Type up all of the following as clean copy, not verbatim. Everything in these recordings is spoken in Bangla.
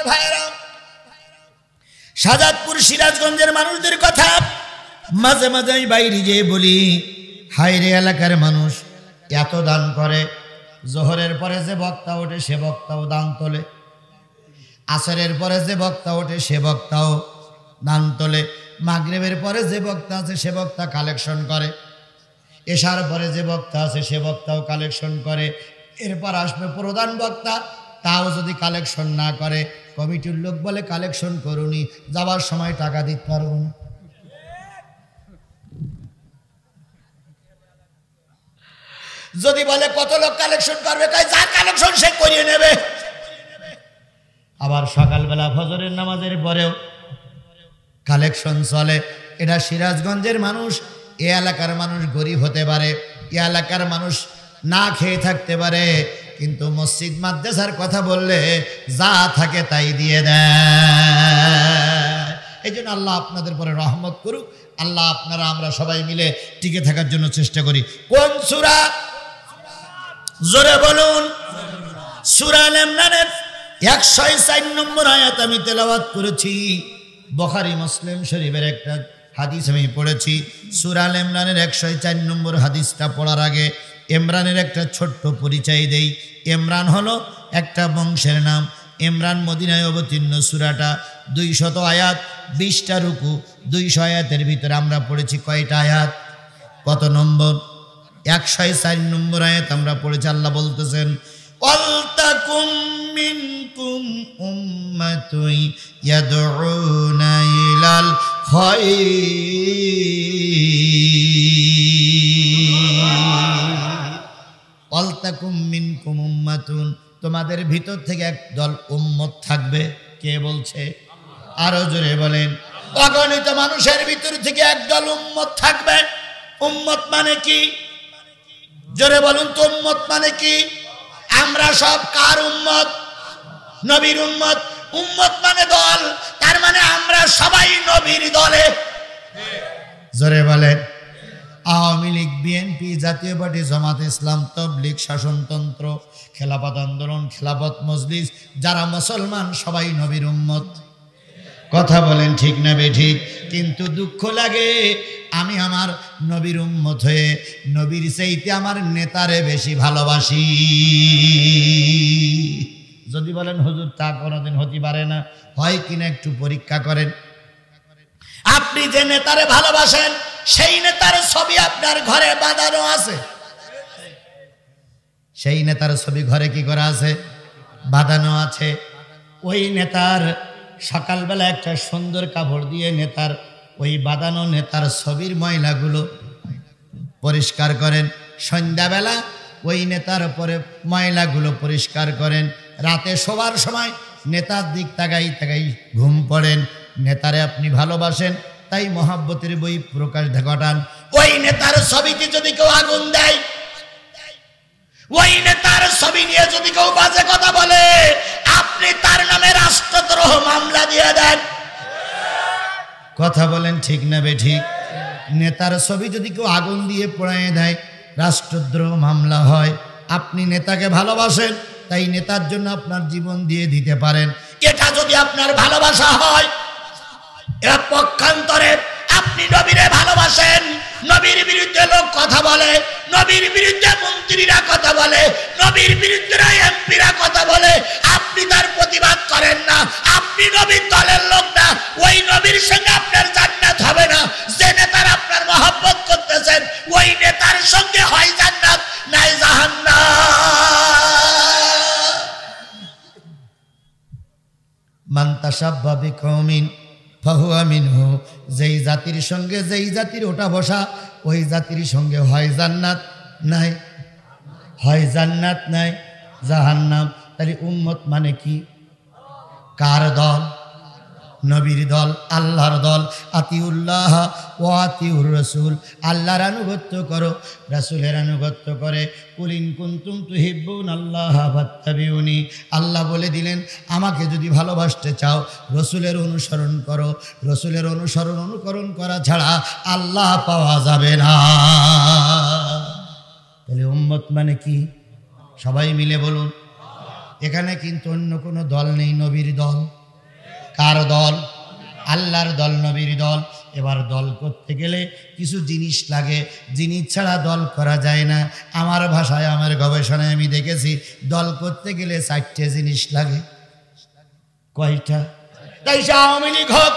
ভাইরা, শাহজাদপুর সিরাজগঞ্জের মানুষদের কথা মাঝে মাঝে আমি বাইরে যেয়ে বলি, হায়রে এলাকার মানুষ এত দান করে, জোহরের পরে যে বক্তা ওঠে সে বক্তাও দান তোলে, আসরের পরে যে বক্তা ওঠে সে বক্তাও দান তোলে, মাগরিবের পরে যে বক্তা আছে সে বক্তা কালেকশন করে, এশার পরে যে বক্তা আছে সে বক্তাও কালেকশন করে, এরপর আসবে প্রধান বক্তা, তাও যদি কালেকশন না করে কমিটির লোক বলে কালেকশন করুনি, যাওয়ার সময় টাকা দিতে পারবো না। যদি বলে কত লোক কালেকশন করবে, যা কালেকশন সে করিয়ে নেবে। আবার সকালবেলা ফজরের নামাজের পরেও কালেকশন চলে। এটা সিরাজগঞ্জের মানুষ, এ এলাকার মানুষ গরিব হতে পারে, এ এলাকার মানুষ না খেয়ে থাকতে পারে, কিন্তু মসজিদ মাদ্রাসার কথা বললে যা থাকে তাই দিয়ে দেয়। এই জন্য আল্লাহ আপনাদের পরে রহমত করুক। আল্লাহ আপনারা আমরা সবাই মিলে টিকে থাকার জন্য চেষ্টা করি। কোন সূরা? জোরে বলুন। সূরা আল ইমরানের 104 নম্বর আয়াত আমি তেলাওয়াত করেছি। বুখারী মুসলিম শরীফের একটা হাদিস আমি পড়েছি। সূরা আল ইমরানের 104 নম্বর হাদিসটা পড়ার আগে ইমরানের একটা ছোট্ট পরিচয় দেই। ইমরান হলো একটা বংশের নাম। ইমরান মদিনায় অবতীর্ণ। সূরাটা 200 আয়াত, 20টা রুকু। 200 আয়াতের ভিতরে আমরা পড়েছি কয়টা আয়াত? কত নম্বর? 104 নম্বর আয়াত আমরা পড়েছি। আল্লাহ বলতেছেন, ওয়ালতাকুম মিনকুম উম্মাতুন ইয়াদউনা ইলাল খায়র। ওয়ালতাকুম মিনকুম উম্মাতুন, তোমাদের ভিতর থেকে একদল উম্মত থাকবে। কে বলছে? আরো জোরে বলেন। অগণিত মানুষের ভিতর থেকে একদল উম্মত থাকবে। উম্মত মানে কি? জোরে বলুন তো, উম্মত মানে কি? আমরা সব কার উম্মত? নবীর উম্মত। উম্মত মানে দল, তার মানে আমরা সবাই নবীর দলে। জোরে বলেন। আওয়ামী লীগ, বিএনপি, জাতীয় পার্টি, জামাত ইসলাম, তাবলীগ, শাসনতন্ত্র, খেলাফত আন্দোলন, খেলাফত মজলিস, যারা মুসলমান সবাই নবীর উম্মত। কথা বলেন ঠিক না বেঠিক? কিন্তু দুঃখ লাগে, আমি আমার নবীর উম্মত হয়ে নবীর চাইতে আমার নেতারে বেশি ভালোবাসি। যদি বলেন হুজুর তা কোনোদিন হতে পারে না, হয় কিনা একটু পরীক্ষা করেন। আপনি যে নেতারে ভালোবাসেন সেই নেতার ছবি আপনার ঘরে বাঁধানো আছে। সেই নেতার ছবি ঘরে কি করা আছে? বাঁধানো আছে। ওই নেতার সকালবেলা একটা সুন্দর কাপড় দিয়ে নেতার ওই বাঁধানো নেতার ছবির ময়লাগুলো পরিষ্কার করেন। সন্ধ্যাবেলা ওই নেতার উপরে ময়লাগুলো পরিষ্কার করেন। রাতে শোবার সময় নেতার দিক তাকাই তাকাই ঘুম পড়েন। নেতারে আপনি ভালোবাসেন, তাই মহাব্বতের বই প্রকাশ ঘটান। ওই নেতার ছবিতে যদি কেউ আগুন দেয়, ওই নেতার ছবি নিয়ে যদি কেউ বাজে কথা বলে, আপনি তার নামে রাষ্ট্রদ্রোহ মামলা দিয়ে দেন। কথা বলেন ঠিক না বেঠিক? নেতার ছবি যদি কেউ আগুন দিয়ে পোড়ায় দেয়, রাষ্ট্রদ্রোহ মামলা হয়। আপনি নেতাকে ভালোবাসেন, তাই নেতার জন্য আপনার জীবন দিয়ে দিতে পারেন। এটা যদি আপনার ভালোবাসা হয়। এর পক্ষান্তরে আপনি নবীরে ভালোবাসেন, নবীর বিরুদ্ধে লোক কথা বলে, নবীর বিরুদ্ধে মন্ত্রীরা কথা বলে, নবীর বিরুদ্ধে এমপিরা কথা বলে, আপনি তার প্রতিবাদ করেন না, আপনি নবীর দলের লোক না। ওই নবীর সঙ্গে আপনার জান্নাত হবে না। যে নেতার আপনার মহব্বত করতেছেন, ওই নেতার সঙ্গে হয় জান্নাত, নাই জাহান্নাম। মান তাশাব্বা বিকওমিন ফাহুয়া মিনহু। যেই জাতির সঙ্গে যেই জাতির ওটা বসা, ওই জাতির সঙ্গে হয় জান্নাত নাই, হয় জান্নাত নাই জাহান্নাম। তাহলে উম্মত মানে কি? কার দল? নবীর দল, আল্লাহর দল। আতিউল্লাহ ওয়া আতিউর রাসূল। আল্লাহর আনুগত্য করো, রাসূলের আনুগত্য করে। কুল ইন কুনতুম তুহিব্বুনাল্লাহা ফাত্তাবিউনি। আল্লাহ বলে দিলেন, আমাকে যদি ভালোবাসতে চাও রাসূলের অনুসরণ করো। রাসূলের অনুকরণ করা ছাড়া আল্লাহ পাওয়া যাবে না। তাহলে উম্মত মানে কি? সবাই মিলে বলুন। এখানে কিন্তু অন্য কোনো দল নেই, নবীর দল। কার দল? আল্লাহর দল, নবীর দল। এবার দল করতে গেলে কিছু জিনিস লাগে, জিনিস ছাড়া দল করা যায় না। আমার ভাষায়, আমার গবেষণায় আমি দেখেছি দল করতে গেলে 4টে জিনিস লাগে। কয়টা? তাই সে আওয়ামী লীগ হোক,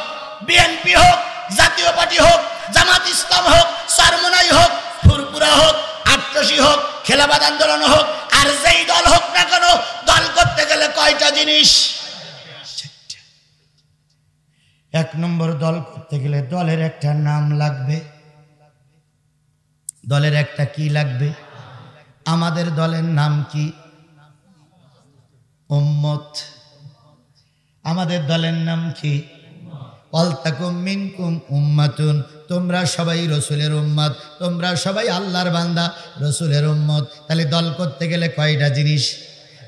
বিএনপি হোক, জাতীয় পার্টি হোক, জামাত ইসলাম হোক, চরমোনাই হোক, ফুরপুরা হোক, আট্রসি হোক, খেলাফত আন্দোলন হোক, আর যেই দল হোক না কেন, দল করতে গেলে কয়টা জিনিস? 1 নম্বর, দল করতে গেলে দলের একটা নাম লাগবে। দলের একটা কি লাগবে? আমাদের দলের নাম কি? উম্মত। আমাদের দলের নাম কি? ওয়ালতাকুম মিনকুম উম্মাতুন, তোমরা সবাই রসুলের উম্মত, তোমরা সবাই আল্লাহর বান্দা, রসুলের উম্মত। তাহলে দল করতে গেলে কয়টা জিনিস?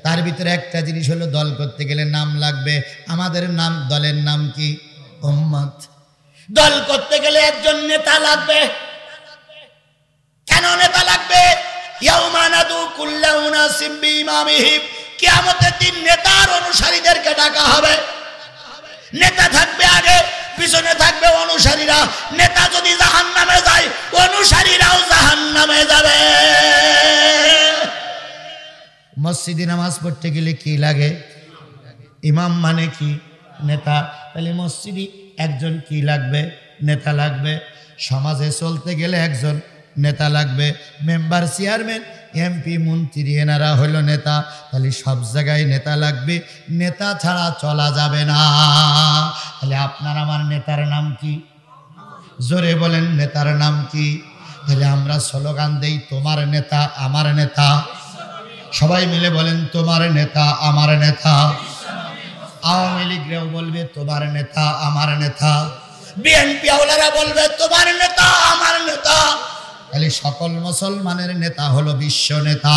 তার ভিতরে একটা জিনিস হলো দল করতে গেলে নাম লাগবে। আমাদের নাম, দলের নাম কি? উম্মত। দল করতে গেলে একজন নেতা লাগবে। কেন নেতা লাগবে? ইয়াউমা নাদু কুল্লা উনাসিম বিইমামিহিম, কিয়ামতের দিন নেতার অনুসারীদেরকে ডাকা হবে। নেতা থাকবে আগে, পিছনে থাকবে অনুসারীরা। নেতা যদি জাহান্নামে যায়, অনুসারীরাও জাহান্নামে যাবে। মসজিদে নামাজ পড়তে গেলে কি লাগে? ইমাম মানে কি? নেতা। তাহলে মসজিদে একজন কি লাগবে? নেতা লাগবে। সমাজে চলতে গেলে একজন নেতা লাগবে। মেম্বার, চেয়ারম্যান, এমপি, মন্ত্রী, এনারা হলো নেতা। তাহলে সব জায়গায় নেতা লাগবে, নেতা ছাড়া চলা যাবে না। তাহলে আপনার আমার নেতার নাম কি? জোরে বলেন, নেতার নাম কি? তাহলে আমরা স্লোগান দেই, তোমার নেতা আমার নেতা। সবাই মিলে বলেন, তোমার নেতা আমার নেতা। আওয়ামী লীগরাও বলবে তোমার নেতা আমার নেতা। বিএনপি আওলারা বলবে তোমার নেতা আমার নেতা। তাহলে সকল মুসলমানের নেতা হলো বিশ্ব নেতা।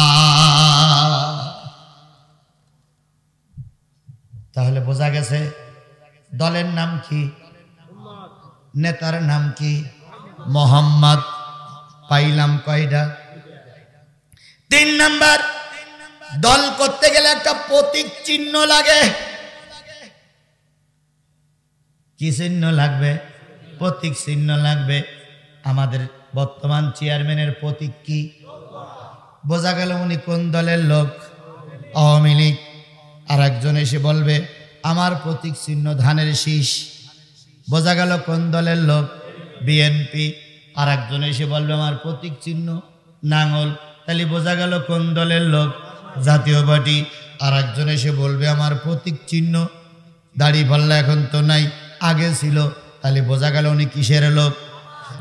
তাহলে বোঝা গেছে দলের নাম কি, নেতার নাম কি? মোহাম্মদ। পাইলাম কয়টা? 3 নাম্বার, দল করতে গেলে একটা প্রতীক চিহ্ন লাগে। কি চিহ্ন লাগবে? প্রতীক চিহ্ন লাগবে। আমাদের বর্তমান চেয়ারম্যানের প্রতীক কি? বোঝা গেল উনি কোন দলের লোক? আওয়ামী লীগ। আর একজন এসে বলবে আমার প্রতীক চিহ্ন ধানের শীষ। বোঝা গেল কোন দলের লোক? বিএনপি। আর একজন এসে বলবে আমার প্রতীক চিহ্ন নাঙ্গল। তাহলে বোঝা গেল কোন দলের লোক? জাতীয় পার্টি। আর একজন এসে বলবে আমার প্রতীক চিহ্ন দাড়ি পাল্লা, এখন তো নাই, আগে ছিল। তাহলে বোঝা গেল উনি কিসের লোক?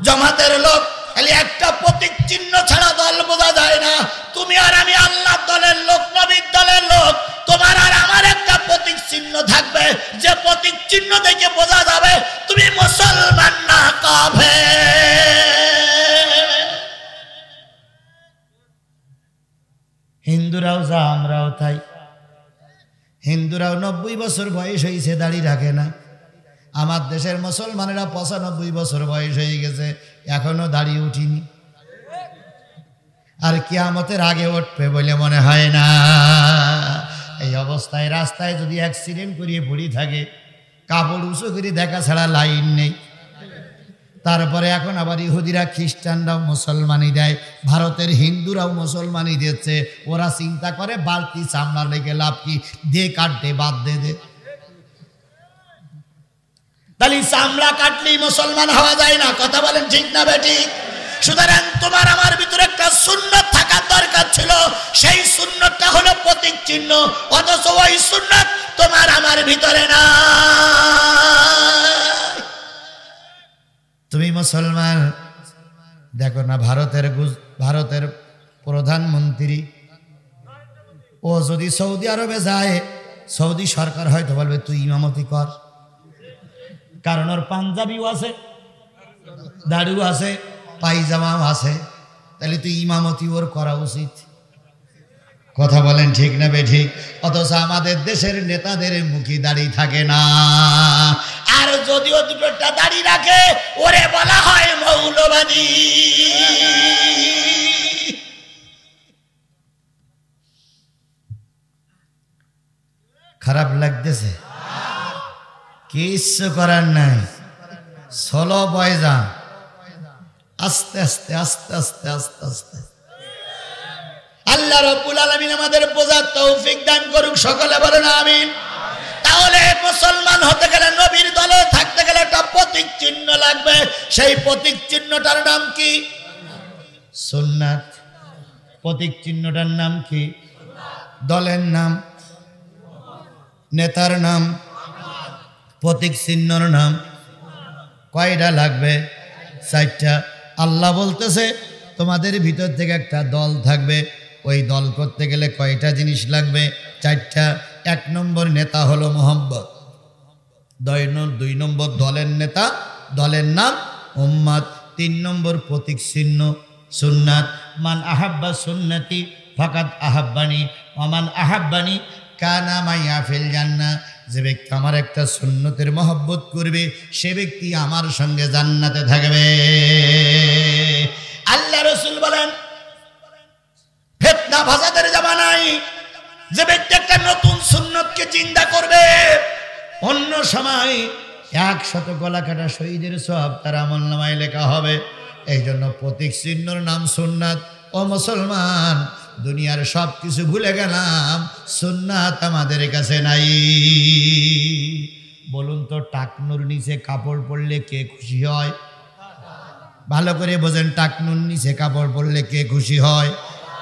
জামাতের লোক। তাহলে একটা প্রতীক চিহ্ন ছাড়া দল বোঝা যায় না। তুমি আর আমি আল্লাহর দলের লোক, নবীর দলের লোক। তোমার আর আমার একটা প্রতীক চিহ্ন থাকবে, যে প্রতীক চিহ্ন দেখে বোঝা যাবে তুমি মুসলমান না কাফের। হিন্দুরাও যা, আমরাও তাই। হিন্দুরাও 90 বছর বয়স হয়েছে, দাড়ি রাখে না। আমার দেশের মুসলমানেরা 95 বছর বয়স হয়ে গেছে, এখনো দাড়ি উঠিনি। আর কিয়ামতের আগে উঠবে বলে মনে হয় না। এই অবস্থায় রাস্তায় যদি অ্যাক্সিডেন্ট করিয়ে পড়ি থাকে, কাপড় উঁচু করে দেখা ছাড়া লাইন নেই। তারপরে এখন আবার ইহুদিরা, খ্রিস্টানরাও মুসলমানি দেয়, ভারতের হিন্দুরাও মুসলমানি দিচ্ছে। ওরা চিন্তা করে বালতি চামড়া লেগে লাভ কি, দে কাটতে বাদ দে। তাহলে চামড়া কাটলেই মুসলমান হওয়া যায় না। কথা বলেন ঠিক না বেঠিক? সুতরাং তোমার আমার ভিতরে একটা সুন্নত থাকার দরকার ছিল। সেই সুন্নতটা হলো প্রতীক চিহ্ন, অথচ ওই সুন্নত তোমার আমার ভিতরে না। তুমি মুসলমান, দেখো না ভারতের প্রধানমন্ত্রী, ও যদি সৌদি আরবে যায়, সৌদি সরকার হয়তো বলবে তুই ইমামতি কর। কারণ ওর পাঞ্জাবিও আছে, দাড়িও আছে, পায়জামাও আছে। তাহলে তুই ইমামতি ওর করা উচিত। কথা বলেন ঠিক না বেঠিক? অথচ আমাদের দেশের নেতাদের মুখে দাড়ি থাকে না। আর যদিও দুটোটা দাড়ি রাখে, ওরে বলা হয় মৌলবাদী। খারাপ লাগতেছে? কিচ্ছু করার নাই, সোলো বয়জান, আস্তে আস্তে আস্তে আস্তে আস্তে আস্তে। আল্লাহ রাব্বুল আলামিন আমাদের বোঝার তৌফিক দান করুক, সকলে বলেন আমিন। তাহলে মুসলমান হতে গেলে, নবীর দলে থাকতে গেলে একটা প্রতীক চিহ্ন লাগবে। সেই প্রতীক চিহ্নটার নাম কি? সুন্নাত। প্রতীক চিহ্নটার নাম কি? দলের নাম, নেতার নাম, প্রতীক চিহ্নর নাম। কয়টা লাগবে? 4টা। আল্লাহ বলতেছে তোমাদের ভিতর থেকে একটা দল থাকবে, ওই দল করতে গেলে কয়টা জিনিস লাগবে? 4টা। 1 নম্বর নেতা হলো মোহাম্মদ, 2 নম্বর দলের নেতা, দলের নাম উম্মত, 3 নম্বর প্রতীক চিহ্ন সুন্নাত। মান আহাব্বা সুন্নতি ফাকাদ আহাব্বানি ওয়া মান আহাব্বানি কানা মাইয়া ফিল জান্নাহ। যে ব্যক্তি আমার একটা সুন্নতের মহব্বত করবে, সে ব্যক্তি আমার সঙ্গে জান্নাতে থাকবে। আল্লাহ রাসূল বলেন, ফিতনা ফাসাদের জামানায় যে ব্যক্তি একটা নতুন সুন্নতকে জিন্দা করবে, অন্য সময় 100 গলা কাটা শহীদের সওয়াব তার আমলনামায় লেখা হবে। এই জন্য প্রতীক চিহ্নর নাম সুন্নাত। ও মুসলমান, দুনিয়ার সব কিছু ভুলে গেলাম, সুন্নাত আমাদের কাছে নাই। বলুন তো, টাকনুর নিচে কাপড় পরলে কে খুশি হয়? ভালো করে বোঝেন, টাকনুর নিচে কাপড় পরলে কে খুশি হয়?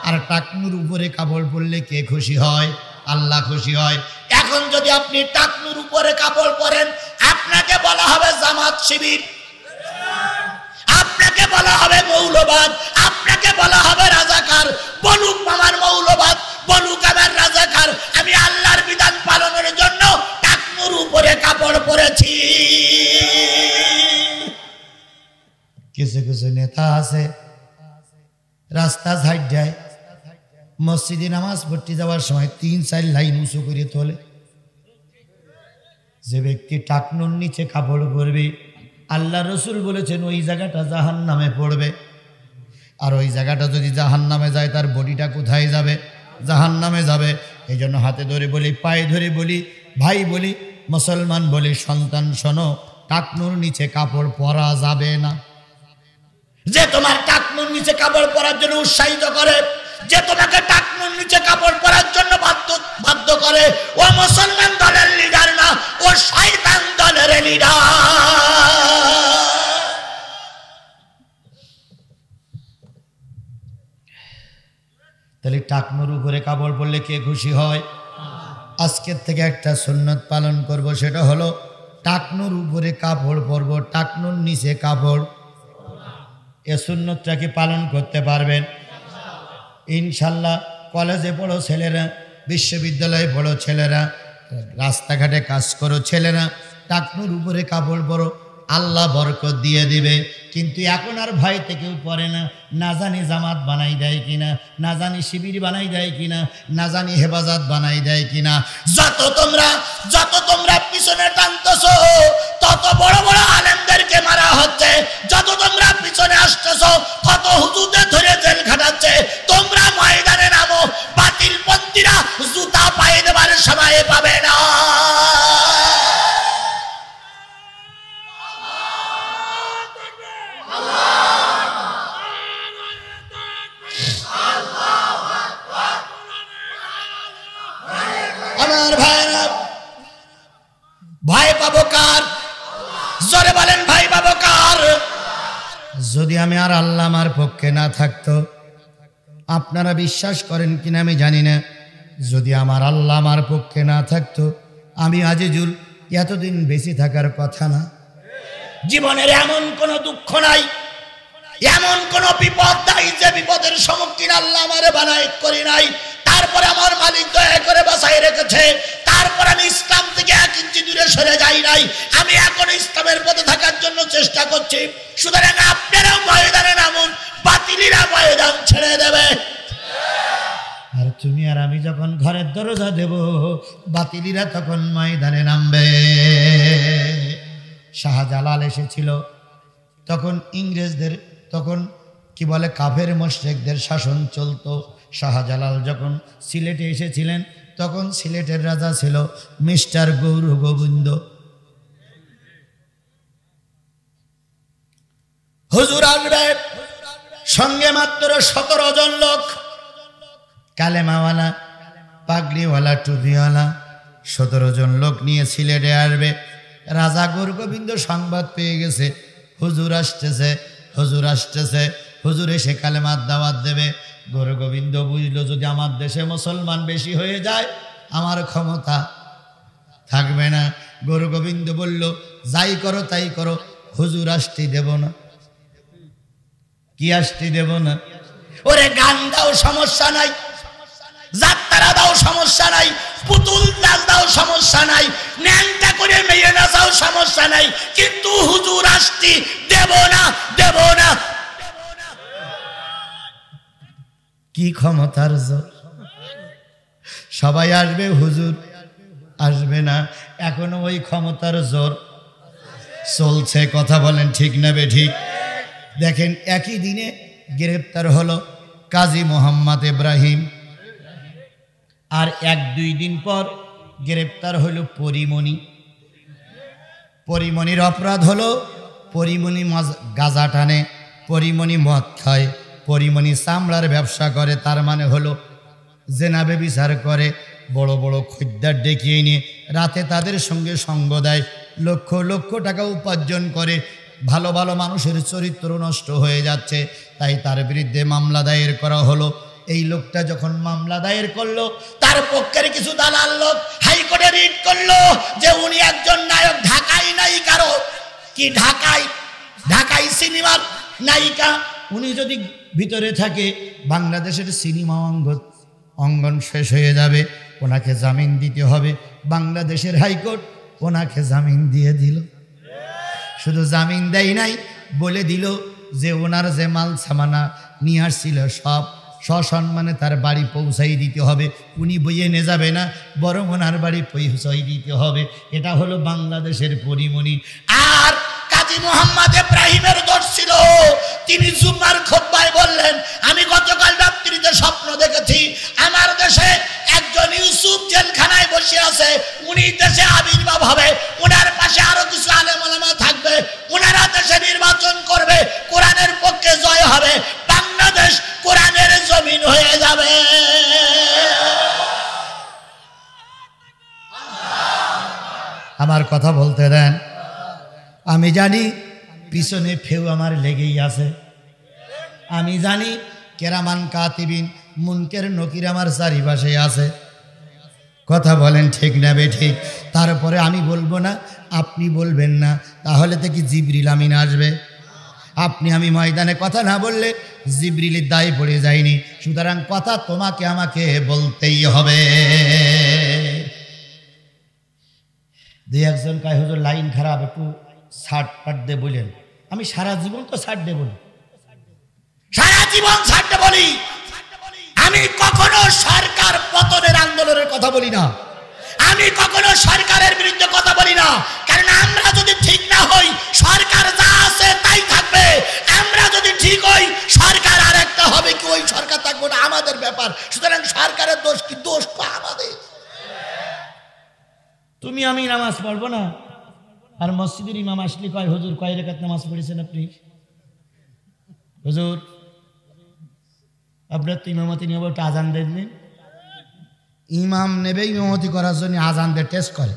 আর টাকনুর উপরে কাপড় পরলে কে খুশি হয়? আল্লাহ খুশি হয়। এখন যদি আপনি টাকনুর উপরে কাপড় পরেন, আপনাকে বলা হবে জামাত শিবির, আপনাকে বলা হবে মৌলবাদ, আপনাকে বলা হবে রাজাকার। বলুক আমার মৌলবাদ, বলুক আমার রাজাকার, আমি আল্লাহর বিধান পালনের জন্য টাকনুর উপরে কাপড় পরেছি। কিছু কিছু নেতা আছে রাস্তা সাইড যায়, মসজিদে নামাজ পড়তে যাওয়ার সময় 3-4 লাইন উঁচু করে তোলে। যে ব্যক্তি টাকনুর নিচে কাপড় পরবে, আল্লাহ রসুল বলেছেন ওই জায়গাটা জাহান্নামে পড়বে। আর ওই জায়গাটা যদি জাহান্নামে যায়, তার বডিটা কোথায় যাবে? জাহান্নামে যাবে। এই জন্য হাতে ধরে বলি, পায়ে ধরে বলি, ভাই বলি, মুসলমান বলি, সন্তান শোনো, টাকনুর নিচে কাপড় পরা যাবে না। যে তোমার টাকনুর নিচে কাপড় পরার জন্য উৎসাহিত করে, যে তোমাকে টাকনুর নিচে কাপড় পরার জন্য বাধ্য করে, ও মুসলমান দলের লিডার না, ও শয়তান দলের লিডার। তাহলে টাকনুর উপরে কাপড় পরলে কে খুশি হয়? আজকের থেকে একটা সুন্নত পালন করব, সেটা হলো টাকনুর উপরে কাপড় পরব, টাকনুর নিচে কাপড়। এ সুন্নতটা কি পালন করতে পারবেন? ইনশাল্লাহ। কলেজে পড়ো ছেলেরা, বিশ্ববিদ্যালয়ে পড়ো ছেলেরা, রাস্তাঘাটে কাজ করো ছেলেরা, টাকনুর উপরে কাপড় পরো, আল্লাহ বরকত দিয়ে দিবে। কিন্তু এখন আর ভয়তে কেউ পড়ে না, না জানি জামাত বানাই দেয় কিনা, না জানি শিবির বানাই দেয় কিনা, না জানি হেফাজত বানাই দেয় কিনা। যত তোমরা পিছনে টানতেছো, তত বড় বড় আলেমদেরকে মারা হচ্ছে। যত তোমরা পিছনে আসতেছো, তত হুজুরদের ধরে জেল খাটাচ্ছে। তোমরা ময়দানে নামো, বাতিল পন্থীরা জুতা পায়ে দেবার সময় পাবে না। আমার ভাইরা, ভয় পাবো কার? জোরে বলেন, ভয় পাবো কার? যদি আমি আর আল্লাহ আমার পক্ষে না থাকতো, আপনারা বিশ্বাস করেন কিনা আমি জানি না, যদি আমার আল্লাহ আমার পক্ষে না থাকতো, আমি আজিজুল এতদিন বেঁচে থাকার কথা না। জীবনের এমন কোনো দুঃখ নাই, এমন কোনো বিপদ নাই যে বিপদের সম্মুখীন আল্লাহ আমারে বানাই করি নাই। তারপরে আমার মালিক দয়া করে বাঁচাই রেখেছে। তারপর আমি ইসলাম থেকে 1 ইঞ্চি দূরে সরে যাই নাই। আমি এখন ইসলামের পথে থাকার জন্য চেষ্টা করছি। সুতরাং আপনারাও ময়দানে নামুন, বাতিলিরা ময়দান ছেড়ে দেবে। আর তুমি আর আমি যখন ঘরের দরজা দেব, বাতিলিরা তখন ময়দানে নামবে। শাহজালাল এসেছিল, তখন ইংরেজদের, তখন কি বলে কাফের মুশরিকদের শাসন চলতো। শাহজালাল যখন সিলেটে এসেছিলেন, তখন সিলেটের রাজা ছিল মিস্টার গৌর গোবিন্দ। হুজুর আসবে, সঙ্গে মাত্র 17 জন লোক, কালেমাওয়ালা, পাগড়িওয়ালা, টুপিওয়ালা, 17 জন লোক নিয়ে সিলেটে আসবে। রাজা গৌর গোবিন্দ সংবাদ পেয়ে গেছে হুজুর আসতেছে, হুজুর আসতেছে। হুজুর এসে কালেমার দাওয়াত দেবে। গৌর গোবিন্দ বুঝলো যদি আমার দেশে মুসলমান বেশি হয়ে যায় আমার ক্ষমতা থাকবে না। গৌর গোবিন্দ বলল যাই করো তাই করো, হুজুর আসতে দেব না। কি আসতে দেব না? ওরে গান দাও সমস্যা নাই, যাত্রা দাও সমস্যা নাই, পুতুল নাচ দাও সমস্যা নাই, ন্যাংটা করে মেয়ে নাচাও সমস্যা নাই, কিন্তু হুজুর আসতে দেব না, দেব না। কি ক্ষমতার জোর! সবাই আসবে, হুজুর আসবে না। এখনো ওই ক্ষমতার জোর চলছে। কথা বলেন ঠিক না বেঠিক? দেখেন একই দিনে গ্রেপ্তার হলো কাজী মোহাম্মদ ইব্রাহিম, আর 1-2 দিন পর গ্রেপ্তার হলো পরিমণি। পরিমণির অপরাধ হলো পরিমণি গাঁজা টানে, পরিমণি মদ খায়, পরিমণি চামড়ার ব্যবসা করে, তার মানে হলো জেনাবে বিচার করে, বড় বড় খদ্দের ডেকে নিয়ে রাতে তাদের সঙ্গে সঙ্গ দেয়, লক্ষ লক্ষ টাকা উপার্জন করে। ভালো ভালো মানুষের চরিত্র নষ্ট হয়ে যাচ্ছে, তাই তার বিরুদ্ধে মামলা দায়ের করা হলো। এই লোকটা যখন মামলা দায়ের করলো, তার পক্ষের কিছু দালাল লোক হাইকোর্টে রিট করলো যে উনি একজন নায়ক, ঢাকাই নায়িকারও কি ঢাকাই সিনেমার নায়িকা, উনি যদি ভিতরে থাকে বাংলাদেশের সিনেমা অঙ্গন শেষ হয়ে যাবে, ওনাকে জামিন দিতে হবে। বাংলাদেশের হাইকোর্ট ওনাকে জামিন দিয়ে দিল। শুধু জামিন দেয় নাই, বলে দিল যে ওনার যে মাল সামানা নিয়ে আসছিল সব সসম্মানে তার বাড়ি পৌঁছাই দিতে হবে। উনি বইয়ে নিয়ে যাবে না, বরং ওনার বাড়ি পৌঁছাই দিতে হবে। এটা হলো বাংলাদেশের পরিমণি। আর কাজী মোহাম্মদ ইব্রাহিমের দোষ ছিল, তিনি জুমার খুতবায় বললেন আমি গতকাল রাত্রিতে স্বপ্ন দেখেছি আমার দেশে একজন ইউসুফ জেলখানায় বসে আছে, উনি দেশে আবির্ভাব হবে, ওনার পাশে আরো কিছু আলেম ওলামা থাকবে, ওনারা দেশে নির্বাচন করবে, কোরআনের পক্ষে জয় হবে, বাংলাদেশ কোরআনের জমিন হয়ে যাবে। আমার কথা বলতে দেন। আমি জানি পিছনে ফেউ আমার লেগেই আছে, আমি জানি কেরামান কাতিবিন মুনকের নকির আমার চারিপাশে আছে। কথা বলেন ঠিক না বেঠিক? তারপরে আমি বলবো না, আপনি বলবেন না, তাহলে তো কি জিবরিল আমিন আসবে? আপনি আমি ময়দানে কথা না বললে জিবরিলের দায় পড়ে যায়নি, সুতরাং কথা তোমাকে আমাকে বলতেই হবে। 2-1 জন কয় হুজুর লাইন খারাপ, একটু ছাড় পাট দে বলেন। আমি সারা জীবন তো ছাড় দে বলি, সারা জীবন ছাড় দে বলি। আমি কখনো সরকার পতনের আন্দোলনের কথা বলি না, আমি কখনো সরকারের বিরুদ্ধে কথা বলি না, কারণ আমরা যদি ঠিক না হই সরকার যা আছে তাই থাকবে, আমরা যদি ঠিক হই সরকার আর একটা হবে, কি ওই সরকার থাকবে না আমাদের ব্যাপার। সুতরাং সরকারের দোষ কি? দোষ তো আমাদের। তুমি আমি নামাজ পড়বো না, আর মসজিদের ইমাম আসলে কয় হুজুর কয় রাকাত নামাজ পড়েছেন আপনি? হুজুর আপনার তো ইমামতি নিয়ে একটা আজান দেননি। ইমাম নেবে ইমামতি করার জন্য আজান দিয়ে টেস্ট করে,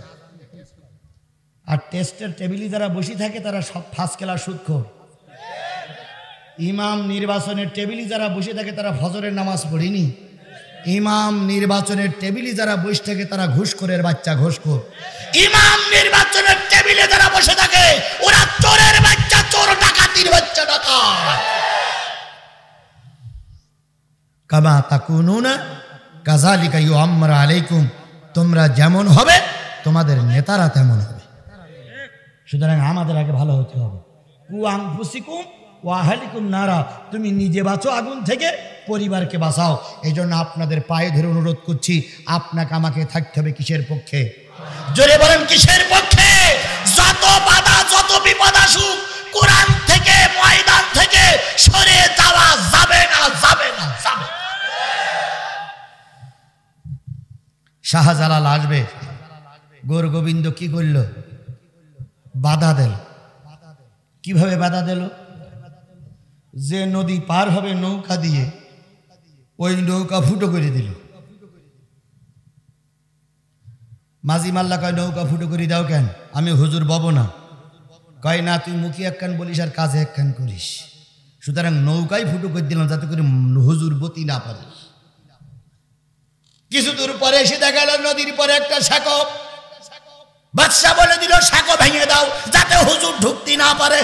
আর টেস্টের টেবিলে যারা বসে থাকে তারা সব ফার্স্ট ক্লাস সুদখোর। ইমাম নির্বাচনের টেবিলে যারা বসে থাকে তারা ফজরের নামাজ পড়েনি। ইমাম নির্বাচনের টেবিলে যারা বসে থাকে তারা ঘুষখোরের বাচ্চা, ঘুষখোর। ইমাম নির্বাচনের টেবিলে যারা বসে থাকে ওরা চোরের বাচ্চা, চোর, ডাকাতির বাচ্চা, ডাকাত। কামা তাকুনুনা কাযালিকা ইউআম্মারু আলাইকুম, তোমরা যেমন হবে তোমাদের নেতারা তেমন হবে। সুতরাং আমাদের আগে ভালো হতে হবে। কু আনফুসিকুম ওয়া আহলিকুম নারা, তুমি নিজে বাঁচো আগুন থেকে, পরিবারকে বাঁচাও। এই জন্য আপনাদের পায়ে ধরে অনুরোধ করছি, আপনাকে আমাকে থাকতে হবে কিসের পক্ষে? জোরে বলেন কিসের পক্ষে? যত বাধা যত বিপদ আসুক, কোরআন থেকে ময়দান থেকে সরে যাওয়া যাবে না, যাবে না, যাবে। শাহজালাল আসবে, গৌর গোবিন্দ কি করল? বাধা দিল। কিভাবে বাধা দিল? যে নদী পার হবে নৌকা দিয়ে, ওই নৌকা ফুটো করে দিল। মাঝি মাল্লা কয়, নৌকা ফুটো করে দাও কেন? আমি হুজুর বব না। কয় না, তুই মুখে একখান বলিস আর কাজে একখান করিস, সুতরাং নৌকাই ফুটো করে দিলাম যাতে করে হুজুর বতি না পারে। কিছু দূর পরে এসে দেখা গেল নদীর পরে একটা সাঁকো। বাদশা বলে দিল, সাঁকো ভেঙে দাও যাতে হুজুর ঢুকতে না পারে।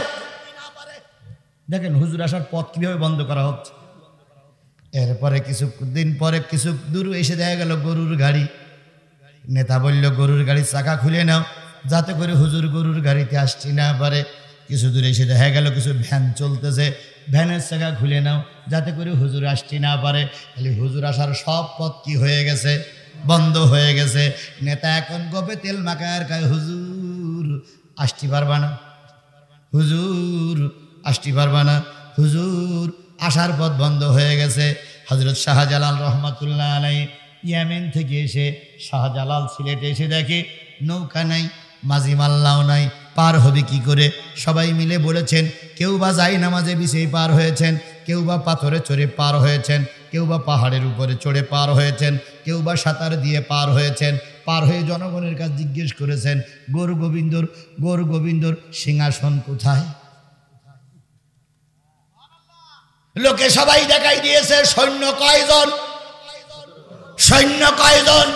দেখেন হুজুর আসার পথ কিভাবে বন্ধ করা হচ্ছে। এরপরে কিছুদিন পরে কিছু দূর এসে দেখা গেল গরুর গাড়ি। নেতা বলল, গরুর গাড়ির চাকা খুলে নাও যাতে করে হুজুর গরুর গাড়িতে আসতে না পারে। কিছু দূরে এসে দেখা গেল কিছু ভ্যান চলতেছে, ভ্যানের চাকা খুলে নাও যাতে করে হুজুর আসতে না পারে। তাহলে হুজুর আসার সব পথ কি হয়ে গেছে? বন্ধ হয়ে গেছে। নেতা এখন গোপে তেল মাখার কায়, হুজুর আসতে পারবা না, হুজুর আসতে পারবা না, হুজুর আসার পথ বন্ধ হয়ে গেছে। হযরত শাহজালাল রহমাতুল্লাহ আলাইহি ইয়েমেন থেকে এসে শাহজালাল সিলেটে এসে দেখে নৌকা নাই, মাঝি মাল্লাও নাই, পার হবে কি করে? সবাই মিলে বলেছেন, কেউ বা যাই নামাজে বিছিয়ে পার হয়েছেন, কেউ বা পাথরে চড়ে পার হয়েছেন, কেউ বা পাহাড়ের উপরে চড়ে পার হয়েছেন, কেউ বা সাঁতার দিয়ে পার হয়েছেন। পার হয়ে জনগণের কাছে জিজ্ঞেস করেছেন, গৌর গোবিন্দর সিংহাসন কোথায়? লোকে সবাই দেখাই দিয়েছে সৈন্য কয়জন, সৈন্য কয়জন,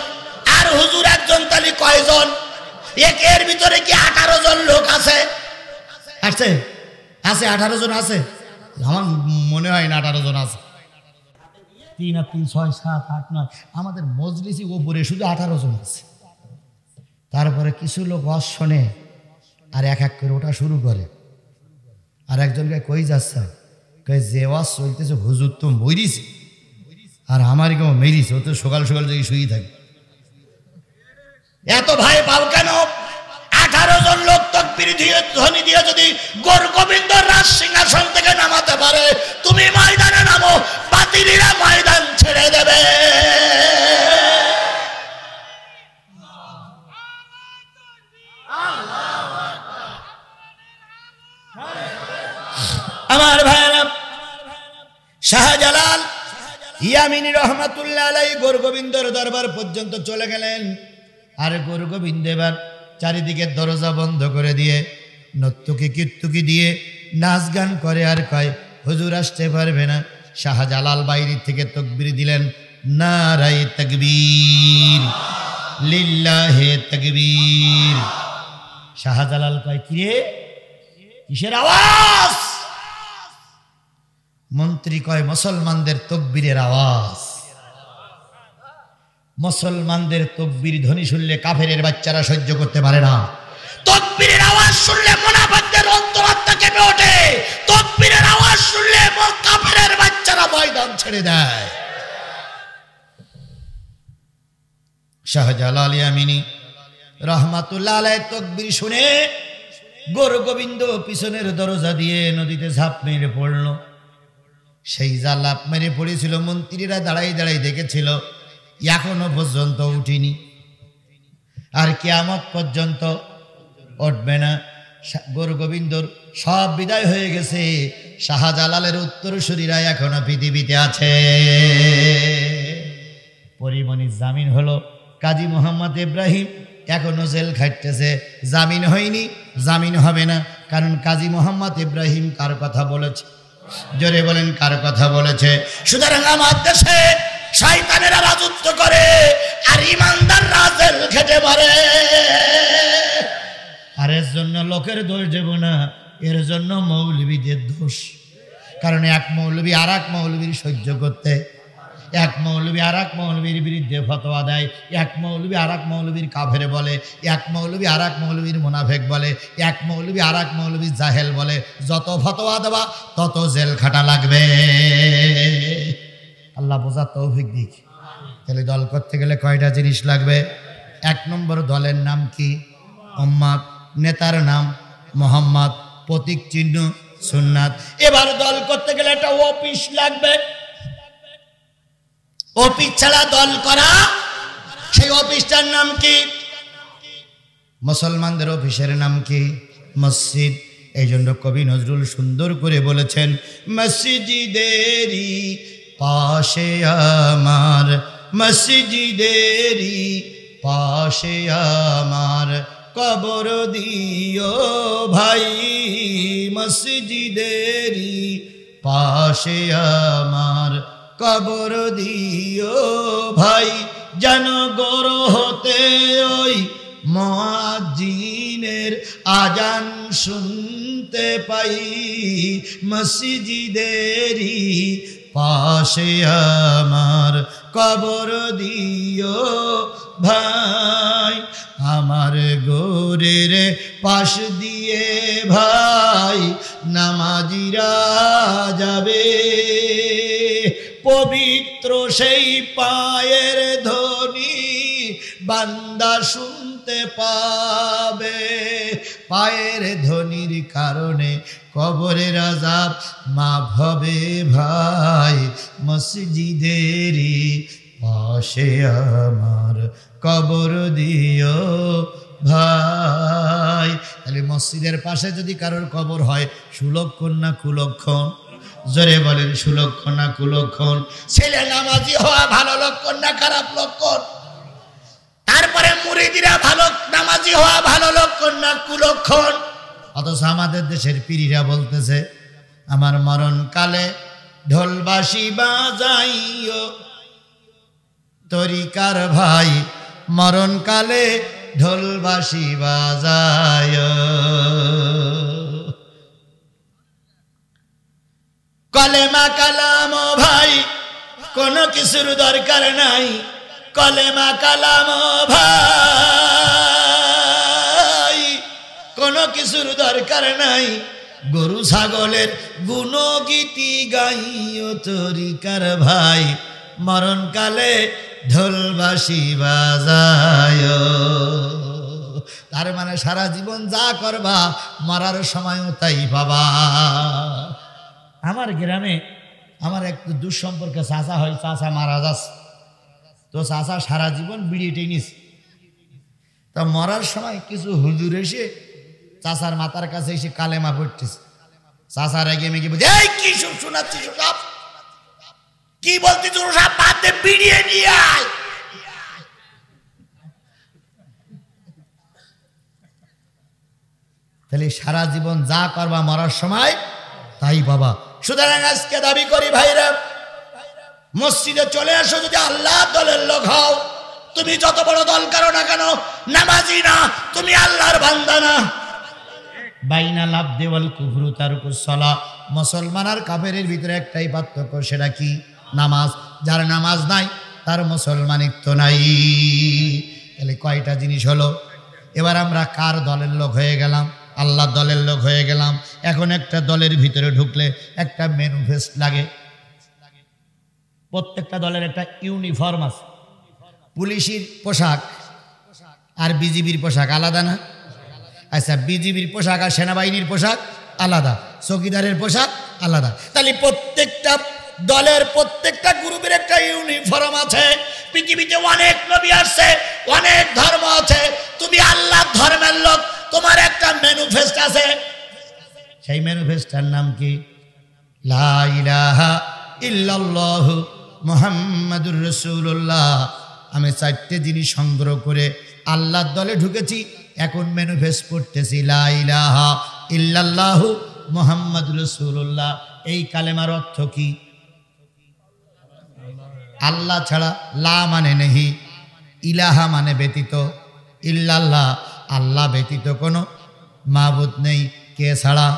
আর হুজুর একজন, তালি কয়জন? এর ভিতরে কি 18 জন লোক আছে? আছে, আছে 18 জন আছে। আমার মনে হয় না 18 জন আছে। 3 আর 3 6 7 8 9, আমাদের মজলিসি ওপরে শুধু 18 জন আছে। তারপরে কিছু লোক ওয়াজ শোনে আর এক এক করে ওটা শুরু করে। আর একজনকে কই যাচ্ছে, কই যে ওয়াজ চলতেছে হুজুর তো মরিছে আর আমার কেউ মেরিছে, ও তো সকাল সকাল থেকে শুয়ে থাকে। এত ভয় পাও কেন? 18 জন লোক তাকবীর দিয়ে ধ্বনি দিয়ে যদি গৌর গোবিন্দ রাজ সিংহাসন থেকে নামাতে পারে, তুমি ময়দানে নামো, বাতিলেরা ময়দান ছেড়ে দেবে। আমার ভাইরা, শাহজালাল ইয়ামিনী রহমাতুল্লাহ আলাইহি গৌর গোবিন্দর দরবার পর্যন্ত চলে গেলেন। আর গৌর গোবিন্দ এবার চারিদিকে দরজা বন্ধ করে দিয়ে নর্তকী কীর্তকী দিয়ে নাচ গান করে আর কয়, হুজুর আসতে পারবে না। শাহজালাল বাইরে থেকে তাকবীর দিলেন, নারায়ে তাকবীর, লিল্লাহে তাকবীর। শাহজালাল কয়, কিরে কিসের আওয়াজ? মন্ত্রী কয়, মুসলমানদের তাকবীরের আওয়াজ। মুসলমানদের তাকবীর ধ্বনি শুনলে কাফেরের বাচ্চারা সহ্য করতে পারে না। তাকবীরের আওয়াজ শুনলে মুনাফিকদের অন্তরাত্মা কেঁপে ওঠে। তাকবীরের আওয়াজ শুনলে কাফেরের বাচ্চারা ময়দান ছেড়ে দেয়। শাহজালাল ইয়ামিনী রহমাতুল্লাহ আলাইহি তাকবীর শুনে গৌর গোবিন্দ পিছনের দরজা দিয়ে নদীতে ঝাঁপ মেরে পড়ল। সেই যা লাফ মেরে পড়েছিল মন্ত্রীরা দাঁড়াই দাঁড়াই দেখেছিল, এখনো পর্যন্ত উঠিনি, আর কিয়ামত পর্যন্ত উঠবে না। গৌর গোবিন্দর সব বিদায় হয়ে গেছে, শাহজালালের উত্তরসূরিরা এখনো পৃথিবীতে আছে। পরিমণির জামিন হলো কাজী মোহাম্মদ ইব্রাহিম, এখনো জেল খাটতেছে। জামিন হয়নি, জামিন হবে না, কারণ কাজী মোহাম্মদ ইব্রাহিম কার কথা বলেছে? জোরে বলেন, কার কথা বলেছে? সুতরাং আমার দেশে শয়তানেরা রাজত্ব করে আর ইমানদাররা জেল খেটে মরে। আর এর জন্য লোকের দোষ দেব না, এর জন্য মৌলবীদের দোষ। কারণ এক মৌলবী আর এক মৌলবীর সহ্য করতে, এক মৌলবী আর এক মৌলবীর বিরুদ্ধে ফতোয়া দেয়, এক মৌলবী আর এক মৌলবীর কাফের বলে, এক মৌলবী আর এক মৌলবীর মুনাফেক বলে, এক মৌলবী আর এক মৌলবীর জাহেল বলে। যত ফতোয়া দেবা তত জেল খাটা লাগবে। আল্লাহ বোঝার তৌফিক দিক। তাহলে দল করতে গেলে কয়টা জিনিস লাগবে? 1 নম্বর, দলের নাম কি? উম্মাত। নেতার নাম মোহাম্মদ, প্রতীক চিহ্ন সুন্নাত। এবার দল করতে গেলে একটা অফিস লাগবে। অফিস ছাড়া দল করা সেই অফিসটার নাম কি? মুসলমানদের অফিসের নাম কি? মসজিদ। এই জন্য কবি নজরুল সুন্দর করে বলেছেন, মসজিদেরি পাশে আমার, মসজিদেরি পাশে আমার কবর দিও ভাই, মসজিদেরি পাশে আমার কবর দিও ভাই, যেন গর হতে ওই মুয়াজ্জিনের আজান শুনতে পাই, মসজিদেরি পাশে আমার কবর দিও ভাই। আমার গোরের পাশ দিয়ে ভাই নামাজিরা যাবে, পবিত্র সেই পায়ের ধ্বনি বান্দা শুনতে পাবে, পায়ের ধ্বনির কারণে কবরের আযাব মাফ হবে ভাই, মসজিদেরি পাশে আমার কবর দিও ভাই। তাহলে মসজিদের পাশে যদি কারোর কবর হয় সুলক্ষণ না কুলক্ষণ? জোরে বলেন, সুলক্ষণ না কুলক্ষণ? ছেলে নামাজি হওয়া ভালো লক্ষণ না খারাপ লক্ষণ? তারপরে মুরিদিরা ভালো নামাজি হওয়া ভালো লক্ষণ না কুলক্ষণ? অথচ আমাদের দেশের পীরিরা বলতেছে, আমার মরণ কালে ঢোলবাসি বাজাইও তরিকার ভাই, মরণ কালে ঢোলবাসি বাজায়, কলেমা কালাম ভাই কোনো কিছুর দরকার নাই, কলেমা কালাম ভাই কোনো কিছুর দরকার নাই, গরু ছাগলের গুণগীতি গাইও তরিকার ভাই, মরণকালে ঢোলবাসি বাজায়। তার মানে সারা জীবন যা করবা মরার সময়ও তাই পাবা। আমার গ্রামে আমার একটু দুঃসম্পর্কে চাচা হয়, চাচা মারা যাচ্ছে, তো চাচা সারা জীবন বিড়ি টেনিস, তা মরার সময় কিছু হুজুর এসে চাচার মাথার কাছে এসে কালেমা পড়তেছে। চাচার এগিয়ে মেগে বলছে, এই কি সব শোনাচ্ছিস, সব কি বলছিস, সব বাদ দে, বিড়িয়ে নিয়ে আয়। তাহলে সারা জীবন যা করবা মরার সময় তাই বাবা। সুতরাং আজকে দাবি করি ভাইরা, মসজিদে চলে আসো যদি আল্লাহ দলের লোক হও। তুমি যত বড় দল করো না কেন, নামাজি না, তুমি আল্লাহর বান্দা না। বাইনা লাভ দেওয়াল কুফরু তারকুস সালাহ, মুসলমান আর কাফেরের ভিতরে একটাই পার্থক্য, সেটা কি? নামাজ। যার নামাজ নাই তার মুসলমানিত্ব নাই। তাহলে কয়টা জিনিস হলো? এবার আমরা কার দলের লোক হয়ে গেলাম? আল্লাহ দলের লোক হয়ে গেলাম। এখন একটা দলের ভিতরে ঢুকলে একটা ম্যানিফেস্ট লাগে, প্রত্যেকটা দলের একটা ইউনিফর্ম আছে। পুলিশের পোশাক আর বিজিবির পোশাক আলাদা না? আচ্ছা, বিজিবির পোশাক আর সেনাবাহিনীর পোশাক আলাদা, চৌকিদারের পোশাক আলাদা। তাহলে প্রত্যেকটা দলের প্রত্যেকটা গ্রুপের একটা ইউনিফর্ম আছে। পৃথিবীতে অনেক নবী আসছে, অনেক ধর্ম আছে, তুমি আল্লাহর ধর্মের লোক, তোমার একটা ম্যানিফেস্ট আছে। সেই ম্যানিফেস্টার নাম কি? লা ইলাহা ইল্লাল্লাহু মুহাম্মাদুর রাসূলুল্লাহ। আমি 4টে জিনিস সংগ্রহ করে আল্লাহর দলে ঢুকেছি, এখন ম্যানিফেস্ট পড়তেছি লা ইলাহা ইল্লাল্লাহু মুহাম্মাদুর রাসূলুল্লাহ। এই কালেমার অর্থ কি? আল্লাহ ছাড়া, লা মানে নেহি, ইলাহা মানে ব্যতীত, ইল্লাল্লাহ আল্লাহ ব্যতীত কোনো মাবুদ নেই। কে ছাড়া?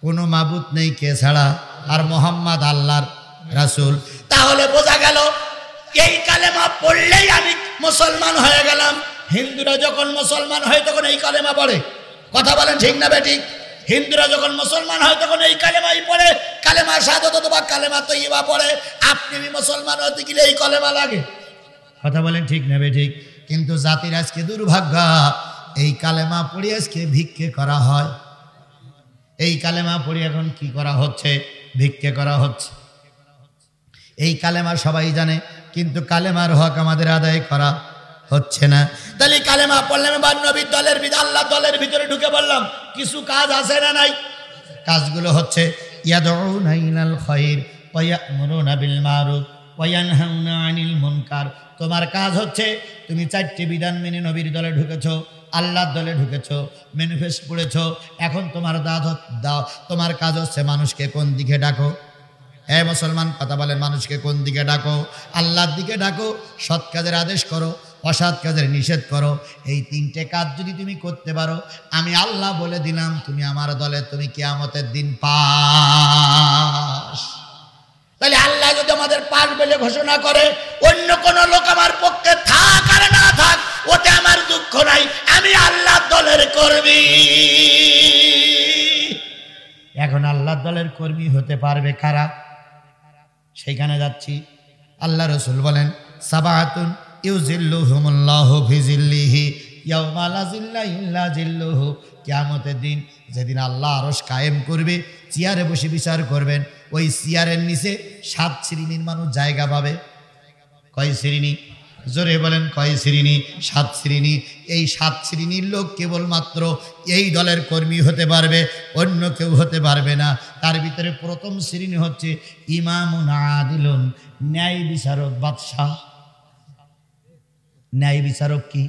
কোনো মাবুদ নেই কে ছাড়া। আর মোহাম্মদ আল্লাহর রাসূল। তাহলে বোঝা গেল এই কালেমা পড়লেই আমি মুসলমান হয়ে গেলাম। হিন্দুরা যখন মুসলমান হয় তখন এই কালেমা পড়ে, কথা বলেন ঠিক না বেঠিক? হিন্দুরা যখন মুসলমান হয় তখন এই কালেমাই পড়ে, কালেমা শাহাদাত অথবা কালেমা তয়্যিবা পড়ে। আপনি মুসলমান হতে গেলে এই কালেমা লাগে, কথা বলেন ঠিক না বেঠিক? কিন্তু জাতির আজকে দুর্ভাগ্য, এই কালেমা পড়ে আজকে ভিক্ষে করা হয়। এই কালেমা পড়ে এখন কি করা হচ্ছে? ভিক্ষে করা হচ্ছে। এই কালেমা সবাই জানে, কিন্তু কালেমার হক আমাদের আদায় করা হচ্ছে না। তাহলে কালেমা পড়লাম, এবার নবীর দলের আল্লাহ দলের ভিতরে ঢুকে বললাম, কিছু কাজ আছে না নাই? কাজগুলো হচ্ছে ইয়াদউনা ইলাল খায়র ওয়া ইয়া'মুরুনা বিল মারুফ ওয়া ইয়ানহাউনা আনিল মুনকার। তোমার কাজ হচ্ছে তুমি 4টি বিধান মেনে নবীর দলে ঢুকেছো, আল্লাহর দলে ঢুকেছো, ম্যানিফেস্ট পড়েছো। এখন তোমার তোমার কাজ হচ্ছে মানুষকে কোন দিকে ডাকো? হে মুসলমান, কথা বলেন, মানুষকে কোন দিকে ডাকো? আল্লাহর দিকে ডাকো, সৎ কাজের আদেশ করো, অসৎ কাজের নিষেধ করো। এই 3টে কাজ যদি তুমি করতে পারো, আমি আল্লাহ বলে দিলাম তুমি আমার দলে, তুমি কিয়ামতের দিন পাস। তাহলে আল্লাহ যদি আমাদের পাস বলে ঘোষণা করে, অন্য কোন লোক আমার পক্ষে থাক আর না থাক, ওতে আমার দুঃখ নাই, আমি আল্লাহর দলের কর্মী। এখন আল্লাহর দলের কর্মী হতে পারবে কারা? সেইখানে যাচ্ছি। আল্লাহ রাসূল বলেন, সাবাতুন ইউজিল্লুহুমুল্লাহু ফি জিল্লিহি ইয়াওমা লা জিল্লা ইল্লা জিল্লুহু। কিয়ামতের দিন যেদিন আল্লাহ আরশ কায়েম করবে, চেয়ারে বসে বিচার করবেন, ওই চেয়ারের নিচে 7 শ্রেণীর মানুষ জায়গা পাবে। কয় শ্রেণী? জোরে বলেন, কয় শ্রেণী? 7 শ্রেণী। এই 7 শ্রেণীর লোক কেবলমাত্র এই দলের কর্মী হতে পারবে, অন্য কেউ হতে পারবে না। তার ভিতরে প্রথম শ্রেণী হচ্ছে ইমামুন আদিলুন, ন্যায় বিচারক বাদশাহ। ন্যায় বিচারক কি?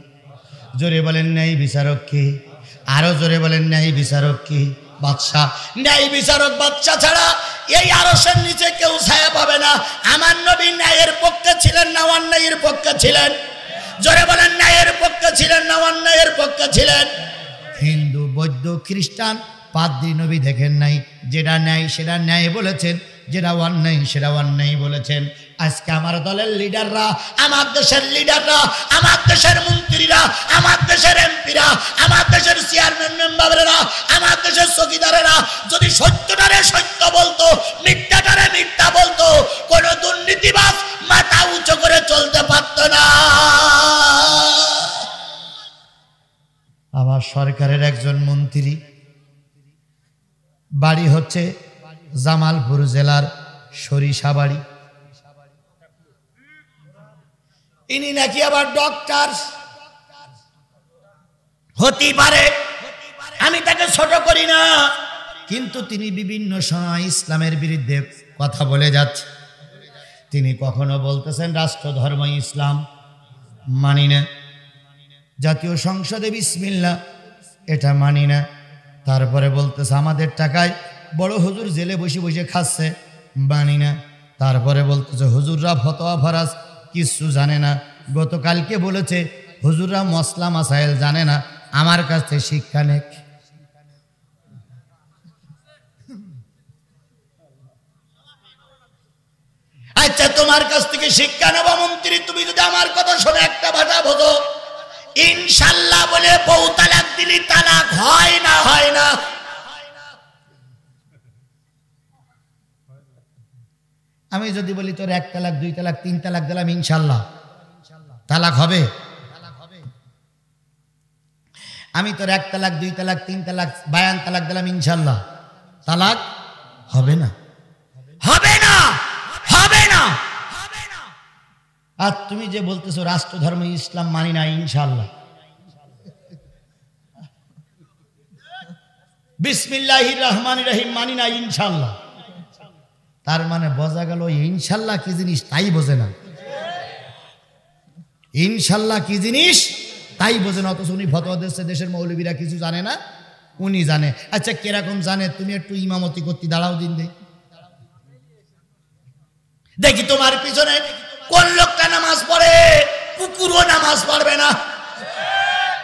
জোরে বলেন, ন্যায় বিচারক কি? আরো জোরে বলেন, ন্যায় বিচারক কি? বাদশাহ। ন্যায় বিচারক বাদশাহ ছাড়া এই আরশের নিচে কেউ ছায়া পাবে না। আমার নবী ন্যায়ের পক্ষে ছিলেন না অন্যায়ের পক্ষে ছিলেন? জোরে বলেন, ন্যায়ের পক্ষে ছিলেন না অন্যায়ের পক্ষে ছিলেন? হিন্দু, বৌদ্ধ, খ্রিস্টান, পাদ্রী নবী দেখেন নাই? যেটা ন্যায় সেটা ন্যায় বলেছেন, যেটা অন্যায় সেটা অন্যায় বলেছেন। আজকে আমার দলের লিডাররা, আমার দেশের লিডাররা, আমার দেশের মন্ত্রীরা, আমার দেশের এমপিরা, আমার দেশের চেয়ারম্যান মেম্বাররা, আমার দেশের চৌকিদারেরা যদি সত্যটারে সত্য বলতো, মিথ্যাটারে মিথ্যা বলতো, কোন দুর্নীতিবাজ মাথা উঁচু করে চলতে পারত না। আমার সরকারের একজন মন্ত্রী, বাড়ি হচ্ছে জামালপুর জেলার সরিষাবাড়ি। ইনি নাকি আবার ডক্টর হতে পারে, আমি তাকে ছোট করি না, কিন্তু তিনি বিভিন্ন সময় ইসলামের বিরুদ্ধে কথা বলে যাচ্ছে। তিনি কখনো বলতেছেন রাষ্ট্র ধর্ম ইসলাম মানি না, জাতীয় সংসদে বিসমিল্লাহ এটা মানি না। তারপরে বলতেছে আমাদের টাকায় বড় হুজুর জেলে বসে বসে খাচ্ছে, মানি না। তারপরে বলতেছে হুজুররা ফতোয়া ফরাজ কিছু জানে না। গতকালকে বলেছে হুজুররা মসলা মাসাইল জানে না, আমার কাছ থেকে শিক্ষা নেক। আচ্ছা, তোমার কাছ থেকে শিক্ষা নেব মন্ত্রী, তুমি যদি আমার কথা শোনো, একটা ভাষা বোঝো, ইনশাল্লাহ বলে বউ তালাক দিলি তালাক হয় না? হয় না? আমি যদি বলি তোর 1 তালাক 2 তালাক 3 তালাক দিলাম, ইনশাল্লাহ তালাক হবে? আমি তোর 1 তালাক 2 তালাক 3 তালাক 52 তালাক দিলাম, ইনশাল্লাহ তালাক হবে না? হবে না, হবে না। আর তুমি যে বলতেছো রাষ্ট্র ধর্ম ইসলাম মানি না, ইনশাল্লাহ বিসমিল্লাহির রহমানির রহিম মানি না, ইনশাল্লাহ। তার মানে বোঝা গেল ইনশাল্লাহ কি জিনিস তাই বোঝে না। ইনশাল্লাহ কি জিনিস তাই বোঝে না। অথচ উনি ফতোয়া দিচ্ছে, দেশের মৌলবীরা কিছু জানে না, উনি জানে। আচ্ছা, কিরকম জানে? তুমি একটু ইমামতি করতে দাঁড়াও দিন দেখি তোমার পিছনে কোন লোকটা নামাজ পড়ে। কুকুরও নামাজ পড়বে না।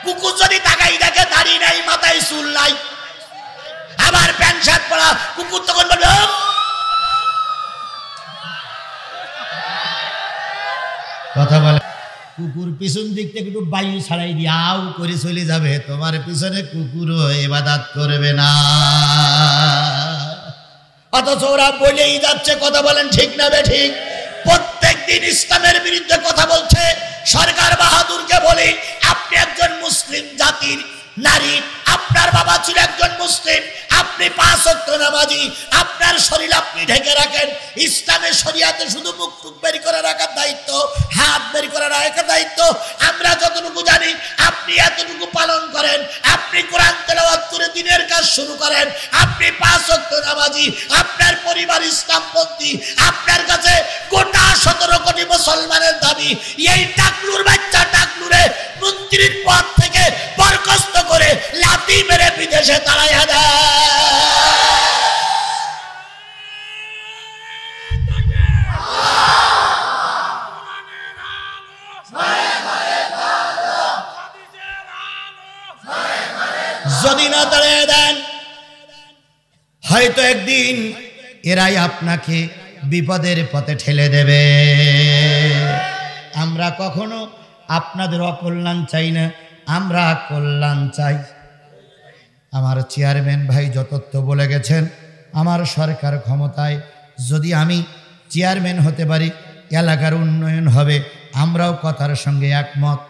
কুকুর যদি তাকাই দেখে দাড়ি নাই, মাথায় চুল নাই, আবার প্যান্ট শার্ট পরা, কুকুর তখন বলবে কথা বলে। কুকুর পিছন দিক থেকে একটু বায়ু ছাড়াই দিয়ে আউ করে চলে যাবে, তোমার পিছনে কুকুরও ইবাদত করবে না। অথচ ওরা বলেই যাচ্ছে, কথা বলেন ঠিক না বেঠিক? প্রত্যেক দিন ইসলামের বিরুদ্ধে কথা বলছে। সরকার বাহাদুরকে বলি, আপনি একজন মুসলিম জাতির নারী, আপনার বাবা ছিল একজন মুসলিম, আপনি আপনি 5 ওয়াক্ত নামাজি, আপনার শরীর আপনি ঢেকে রাখেন। ইসলামের শরিয়াতে শুধু মুখ টুক বের করে রাখার দায়িত্ব, হাত বের করে রাখার দায়িত্ব আমরা যতটুকু জানি আপনি এতটুকু পালন করেন। আপনি কোরআন তেলাওয়াত করে দিনের কাজ শুরু করেন। আপনি 5 ওয়াক্ত নামাজি, আপনার পরিবার ইসলামপন্থী, আপনার কাছে গোটা 17 কোটি মুসলমানের দাবি। এই টাকলুর বাচ্চা টাকলুরে মন্ত্রীর পদ থেকে বরখাস্ত করে লাথি মেরে বিদেশে তাড়াইয়া দেয়। যদি না তাড়িয়ে দেন হয়তো একদিন এরাই আপনাকে বিপদের পথে ঠেলে দেবে। আমরা কখনো আপনাদের অকল্যাণ চাই না, আমরা কল্যাণ চাই। আমার চেয়ারম্যান ভাই যতত্ব বলে গেছেন, আমার সরকার ক্ষমতায় যদি আমি চেয়ারম্যান হতে পারি এলাকার উন্নয়ন হবে, আমরাও কথার সঙ্গে একমত।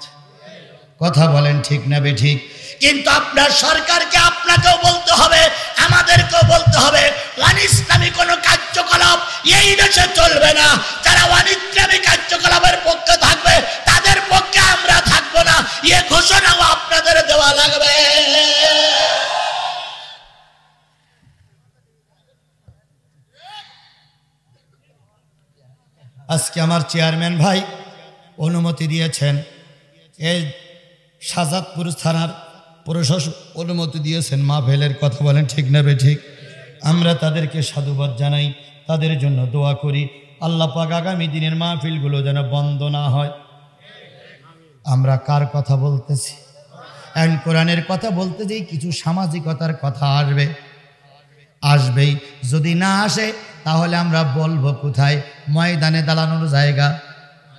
কথা বলেন ঠিক না বেঠিক? কিন্তু আপনার সরকারকে আপনাকেও বলতে হবে, আমাদেরকেও বলতে হবে অনিসলামী কোনো কার্যকলাপ এই দেশে চলবে না। যারা অনিসলামী কার্যকলাপের পক্ষে থাকবে তাদের পক্ষে আমরা থাকবো না, এ ঘোষণাও আপনাদের দেওয়া লাগবে। আজকে আমার চেয়ারম্যান ভাই অনুমতি দিয়েছেন, এই শাহজাদপুর থানার প্রশাসন অনুমতি দিয়েছেন মাহফিলের। কথা বলেন ঠিক না বেঠিক? আমরা তাদেরকে সাধুবাদ জানাই, তাদের জন্য দোয়া করি আল্লাহ পাক আগামী দিনের মাহফিলগুলো যেন বন্ধ না হয়। আমরা কার কথা বলতেছি? এখন কোরআনের কথা বলতে যেই কিছু সামাজিকতার কথা আসবেই। যদি না আসে তাহলে আমরা বলবো কোথায়? ময়দানে দাঁড়ানোর জায়গা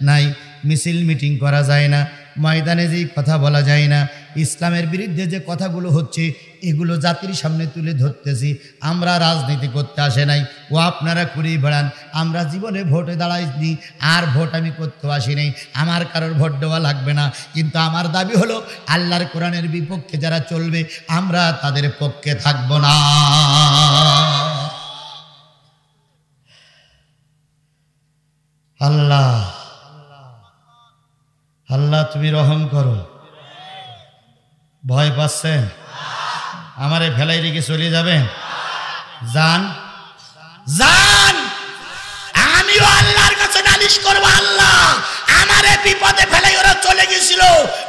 নাই, মিছিল মিটিং করা যায় না, ময়দানে যেই কথা বলা যায় না। ইসলামের বিরুদ্ধে যে কথাগুলো হচ্ছে এগুলো জাতির সামনে তুলে ধরতেছি। আমরা রাজনীতি করতে আসে নাই, ও আপনারা করেই বেড়ান। আমরা জীবনে ভোটে দাঁড়াইনি, আর ভোট আমি করতে আসি নাই, আমার কারোর ভোট দেওয়া লাগবে না। কিন্তু আমার দাবি হলো আল্লাহর কোরআনের বিপক্ষে যারা চলবে আমরা তাদের পক্ষে থাকব না। আল্লাহ আল্লাহ তুমি রহম করো। ভয় পাচ্ছেন? আমারে ফেলাই রেখে চলে যাবেন? যান যান, আমিও আল্লাহর কাছে নালিশ করবো। আল্লাহ আমারে বিপদে ফেলাই ওরা চলে গেছিল,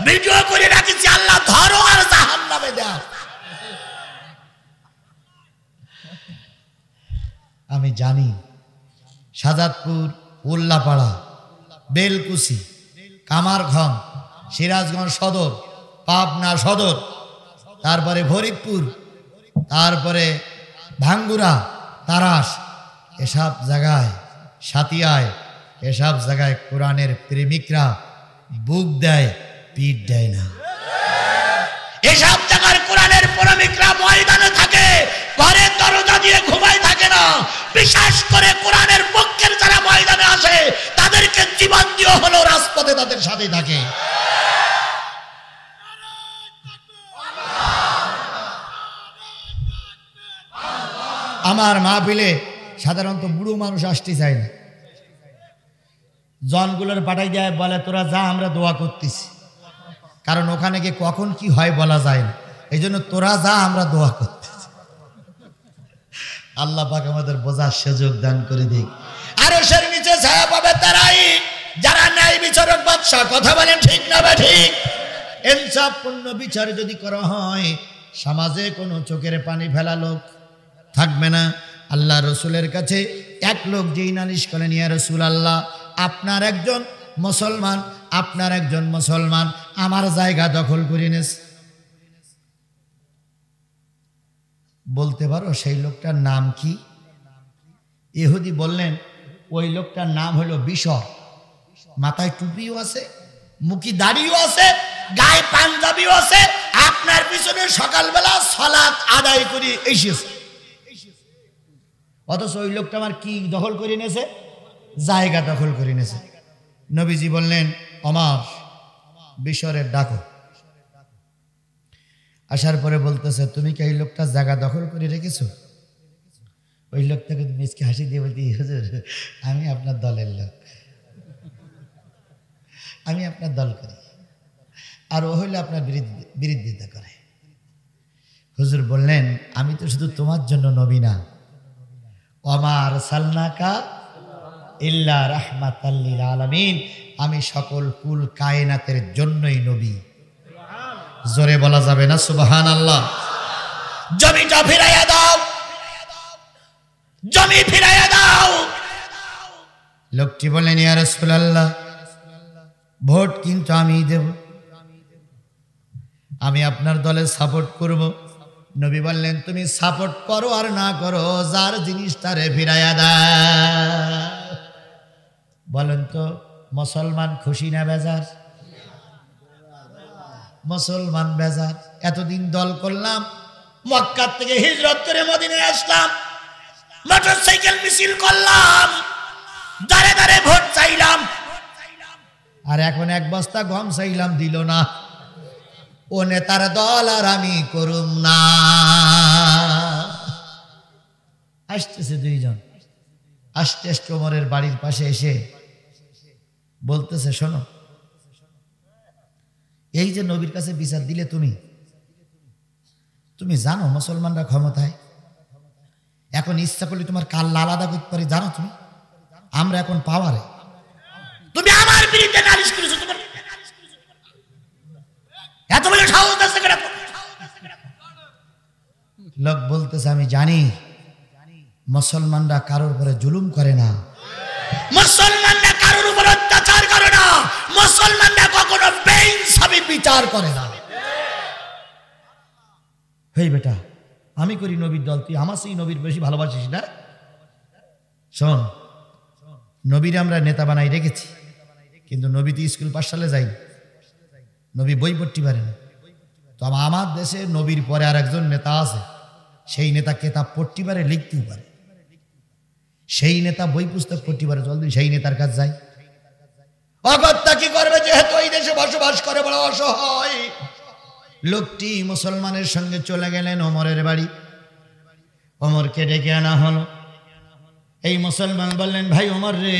ভিডিও করে রাখেছি, আল্লাহ ধরো আর জাহান্নামে দাও। আমি জানি শাহজাদপুর, উল্লাপাড়া, বেলকুচি, কামারখান, সিরাজগঞ্জ সদর, পাবনা সদর, তারপরে ফরিদপুর, তারপরে ভাঙ্গুরা, তারাস, এসব জায়গায়, সাতিয়ায়, এসব জায়গায় কোরআনের প্রেমিকরা বুক দেয়, পিঠ দেয় না। এসব জায়গার কোরআনের প্রেমিকরা ময়দানে থাকে, ঘরের দরজা দিয়ে ঘুমায় থাকে না। বিশেষ করে কোরআনের পক্ষের যারা ময়দানে আসে তাদেরকে জীবন দিয়ে হলো রাজপথে তাদের সাথে থাকে। আমার মাহফিলে সাধারণত বুড়ো মানুষ আসতে চায় না, জনগুলোর পাঠাই যায়, বলে তোরা যা, আমরা দোয়া করতেছি। কারণ ওখানে গিয়ে কখন কি হয় বলা যায় না, এই জন্য তোরা যা, আমরা দোয়া করতেছি। আল্লাহ পাক আমাদের বোঝার সুযোগ দান করে দিক। আরশের নিচে ছায়া পাবে তারাই যারা ন্যায় বিচারক বাদশা। কথা বলেন ঠিক না ঠিক? ইনসাফপূর্ণ বিচার যদি করা হয় সমাজে কোনো চোখের পানি ফেলা লোক থাকবে না। আল্লাহ রসুলের কাছে এক লোক যেই নালিশ করেন, ইয়া রাসূলুল্লাহ আপনার একজন মুসলমান আমার জায়গা দখল করে নিয়েছে। বলতে পারো সেই লোকটার নাম কি? ইহুদি বললেন ওই লোকটার নাম হলো বিশর। মাথায় টুপিও আছে, মুখি দাড়িও আছে, গায়ে পাঞ্জাবিও আছে, আপনার পিছনে সকালবেলা সালাত আদায় করে এসেছে। অথচ ওই লোকটা আমার কি দখল করে নিয়েছে? জায়গা দখল করে নিয়েছে। নবীজি বললেন ওমর বিশরের ডাকো। আসার পরে বলতেছে, তুমি কি এই লোকটা জায়গা দখল করে রেখেছো? ওই লোকটাকে মিসকে হাসি দিয়ে বলতে, হুজুর আমি আপনার দলের লোক, আমি আপনার দল করি, আর ও হইলে আপনার বিরোধিতা করে। হুজুর বললেন, আমি তো শুধু তোমার জন্য নবী না, ওমা আরসালনাকা ইল্লা রাহমাতাল লিল আলামিন, আমি সকল কুল কায়নাতের জন্যই নবী। জোরে বলা যাবে না সুবহানাল্লাহ? জমিটা ফিরাইয়া দাও, জমি ফিরাইয়া দাও। লোকটি বললেন, ইয়া রাসূলুল্লাহ, ভোট কিন্তু আমি দেব, আমি আপনার দলে সাপোর্ট করব। নবী বললেন, তুমি সাপোর্ট করো আর না করো, যার জিনিস তারে ফিরাইয়া দাও। বলেন তো, মুসলমান খুশি না বেজার? মুসলমান বেজার। এতদিন দল করলাম, মক্কা থেকে হিজরত করে মদিনায় আসলাম, মোটরসাইকেল মিছিল করলাম, দাঁড়ে দাঁড়ে ভোট চাইলাম, আর এখন এক বস্তা গম চাইলাম, দিল না। ও নেতার দল আর আমি করুম না। আসতেছে দুইজন, আস্তে আস্তে ওমরের বাড়ির পাশে এসে বলতেছে, শোনো, এই যে নবীর কাছে বিচার দিলে তুমি জানো মুসলমানরা ক্ষমতায়, এখন ইচ্ছা করলে তোমার কাল্লা আলাদা করতে পারি, জানো তুমি? আমরা এখন পাওয়ারে, তুমি আমার বিরুদ্ধে নালিশ করেছো, তোমার এত বড় সাহস আছে কেন? লোক বলতেছে, আমি জানি মুসলমানরা কারোর উপরে জুলুম করে না, মুসলমানরা কারোর উপর অত্যাচার করে না, মুসলমানরা কখনো বেইনসাফি বিচার করে না। হেই বেটা, আমি করি নবীর দল, তুই আমার সেই নবীর বেশি ভালোবাসিস না? শোন, নবীর আমরা নেতা বানাই রেখেছি, কিন্তু নবী তো স্কুল পাঠশালে যাই, নবী বই পড়তে পারে না। তো আমার দেশে নবীর পরে আর একজন নেতা আছে, সেই নেতা কেতাব পড়তে পারে, লিখতেও পারে, সেই নেতা বই পুস্তক পড়তে পারে। জলদি সেই নেতার কাছে যাই। অগত্যা কি করবে, যেহেতু এই দেশে বসবাস করে, বড় অসহায়। লোকটি মুসলমানের সঙ্গে চলে গেলেন ওমরের বাড়ি, ওমরকে ডেকে আনা হলো। এই মুসলমান বললেন, ভাই ওমর রে,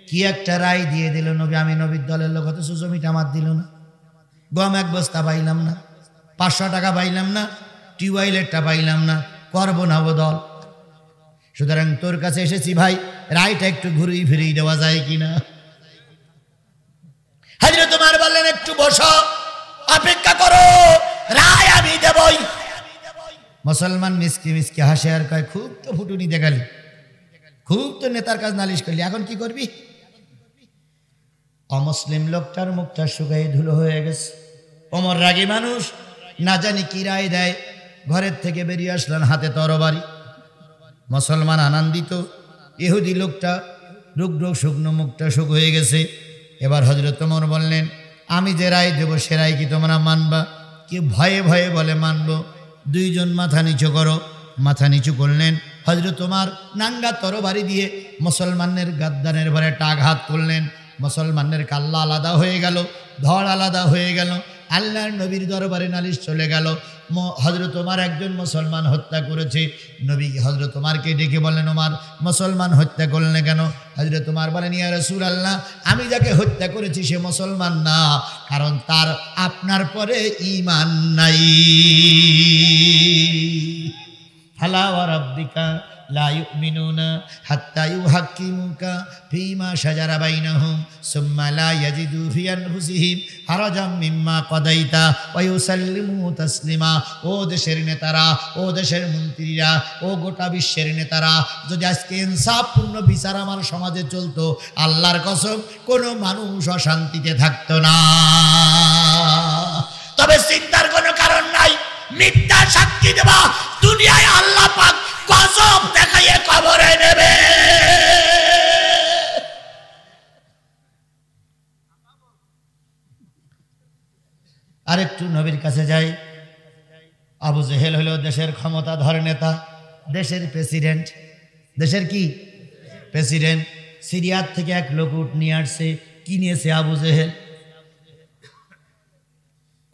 কি একটা রায় দিয়ে দিল নবী, আমি নবীর দলের লোক, অথচ জমিটা আমার দিল না, গম এক বস্তা পাইলাম না, 500 টাকা পাইলাম না, টিউবওয়েলেরটা পাইলাম না, করবো না ও দল। সুতরাং তোর কাছে এসেছি ভাই, রায়টা একটু ঘুরিয়ে ফিরিয়ে দেওয়া যায় কিনা। হযরত ওমর বললেন, একটু বসো, অপেক্ষা করো, রায় আমি দেবই। মুসলমান মিসকি মিসকি হাসে আর কয়, খুব তো ফুটুনি দেখালি, খুব তো নেতার কাজ নালিশ করলি, এখন কি করবি? অমুসলিম লোকটার মুখটা শুকাই ধুলো হয়ে গেছে। ওমর রাগী মানুষ, না জানি কি রায় দেয়। ঘরের থেকে বেরিয়ে আসলেন, হাতে তরবারি। মুসলমান আনন্দিত, ইহুদি লোকটা রুগ্ন শুকনো, মুখটা শুক হয়ে গেছে। এবার হযরত ওমর বললেন, আমি যে রায় দেব সে রায় কি তোমরা মানবা? কেউ ভয়ে ভয়ে বলে মানবো। দুইজন মাথা নিচু করো। মাথা নিচু করলেন। হযরত ওমর নাঙ্গা তরবারি দিয়ে মুসলমানের গাদ্দানের ভরে টাঘাত করলেন। মুসলমানের কাল্লা আলাদা হয়ে গেল, ধড় আলাদা হয়ে গেল। আল্লাহর নবীর দরবারে নালিশ চলে গেল, হযরত ওমর একজন মুসলমান হত্যা করেছে। নবী হযরত ওমরকে ডেকে বলেন, ওমর মুসলমান হত্যা করলেন কেন? হযরত ওমর বলেন, ইয়া রাসূলুল্লাহ, আমি যাকে হত্যা করেছি সে মুসলমান না, কারণ তার আপনার পরে ঈমান নাই। ফালা ওয়া রাব্বিকা লা ইউমিনুনা হাত্তা ইউহাক্কিমুকা ফীমা শাজারা বাইনাহুম সুম্মা লা ইয়াজিদু ফি আনফুসিহিম হারাজাম মিম্মা কাদাইতা ওয়া ইউসাল্লিমু তাসলিমা। ও দেশের নেতারা, ও দেশের মন্ত্রীরা, ও গোটা বিশ্বের নেতারা, যদি আজকে ইনসাফপূর্ণ বিচার আমার সমাজে চলতো, আল্লাহর কসম কোনো মানুষ অশান্তিতে থাকতো না। তবে চিন্তার কোনো কারণ নাই, মিথ্যা সাক্ষী দেবা দুনিয়ায় আল্লাহ পাক গজব দেখাইয়ে কবরে নেবে। আরেকটু নবীর কাছে যাই। আবু জেহেল হলো দেশের ক্ষমতাধর নেতা, দেশের প্রেসিডেন্ট। দেশের কি প্রেসিডেন্ট? সিরিয়ার থেকে এক লোক উট নিয়ে আসছে। কি নিয়েছে আবু জেহেল?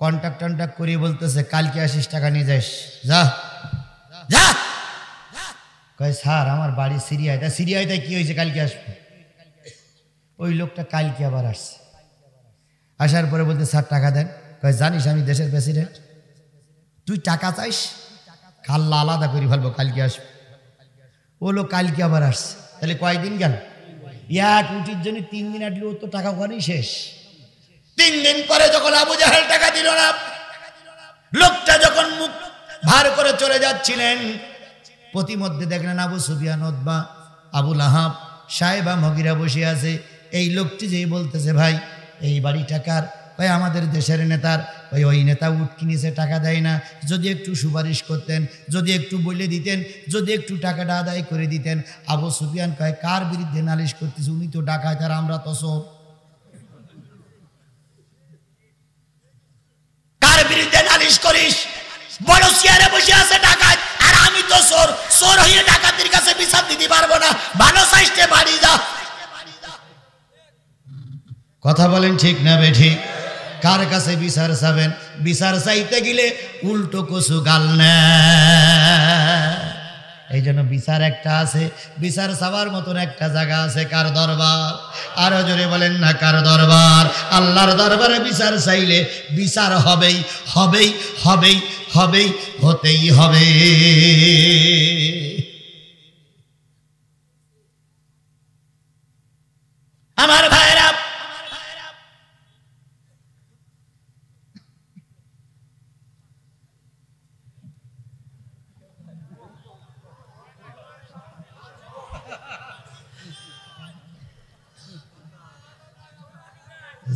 কন্ট্যাক্ট করে বলতেছে কালকে আসিস, টাকা নিয়ে যাস, যা যা। কয় স্যার আমার বাড়ি সিরিয়ায়। তা সিরিয়ায় তাই কি হয়েছে, কালকে আসবে। ওই লোকটা কালকে আবার আসছে, আসার পরে বলতে স্যার টাকা দেন। কয় জানিস আমি দেশের প্রেসিডেন্ট, তুই টাকা চাইস, কাল্লা আলাদা করে ফেলবো, কালকে আসবে। ও লোক কালকে আবার আসছে, তাহলে কয়দিন গেল? এক উটির জন্য 3 দিন আটলে ও তো টাকা ওখানেই শেষ। 3 দিন পরে যখন আবু জাহেল টাকা দিল না, লোকটা যখন মুখ ভার করে চলে যাচ্ছিলেন, প্রতিমধ্যে দেখলেন আবু সুফিয়ান, উতবা, আবু লাহাব, সাহেবা, মগিরা বসে আছে। এই লোকটি যেই বলতেছে ভাই এই বাড়ি টাকার, ভাই আমাদের দেশের নেতার, ওই নেতা উট কিনেছে, টাকা দেয় না, যদি একটু সুপারিশ করতেন, যদি একটু বলে দিতেন, যদি একটু টাকাটা আদায় করে দিতেন। আবু সুফিয়ান কয় কার বিরুদ্ধে নালিশ করতেছে? উনি তো ডাকাত আর আমরা তো চোর। কার বিরুদ্ধে নালিশ করিস? বড় চেয়ারে বসে আছে ডাকাত, আর আমি তো চোর। চোর হয়ে ডাকাতের কাছে বিচার দিতে পারবো না, ভালো চাইতে বাড়ি যা। কথা বলেন ঠিক না বেঠিক? কার কাছে বিচার চাবেন? বিচার চাইতে গেলে উল্টো কচু গাল না। এই জন্য বিচার একটা আছে, বিচার চাওয়ার মতন একটা জায়গা আছে, কার দরবার? আরো জোরে বলেন না কার দরবার? আল্লাহর দরবারে বিচার চাইলে বিচার হবেই, হবেই, হবেই, হবেই, হতেই হবে। আমার ভাইরা,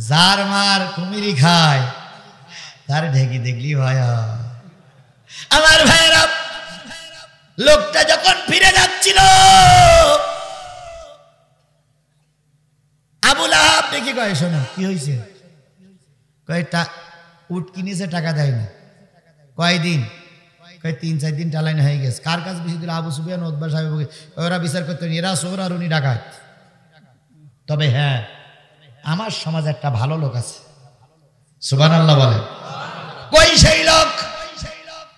যার মার কুমিরি খায় তার ঢেকি দেখলি ভাইয়া। আমার ভাইরা, লোকটা যখন ফিরে যাচ্ছিল, আবু লাহাব দেখি কয় শোনো কি হয়েছে? কয়টা উট কিনেছে, টাকা দেয়নি। কয়দিন? কয় 3-4 দিন টালাইন হয়ে গেছে। কার কাছে বেশি দিল? আবু সুফিয়ান, উতবা সাহেব। ওরা বিচার করতেন এরা চোর আর উনি ডাকাত। তবে হ্যাঁ, আমার সমাজে একটা ভালো লোক আছে, সুবহানাল্লাহ বলে। কই সেই লোক?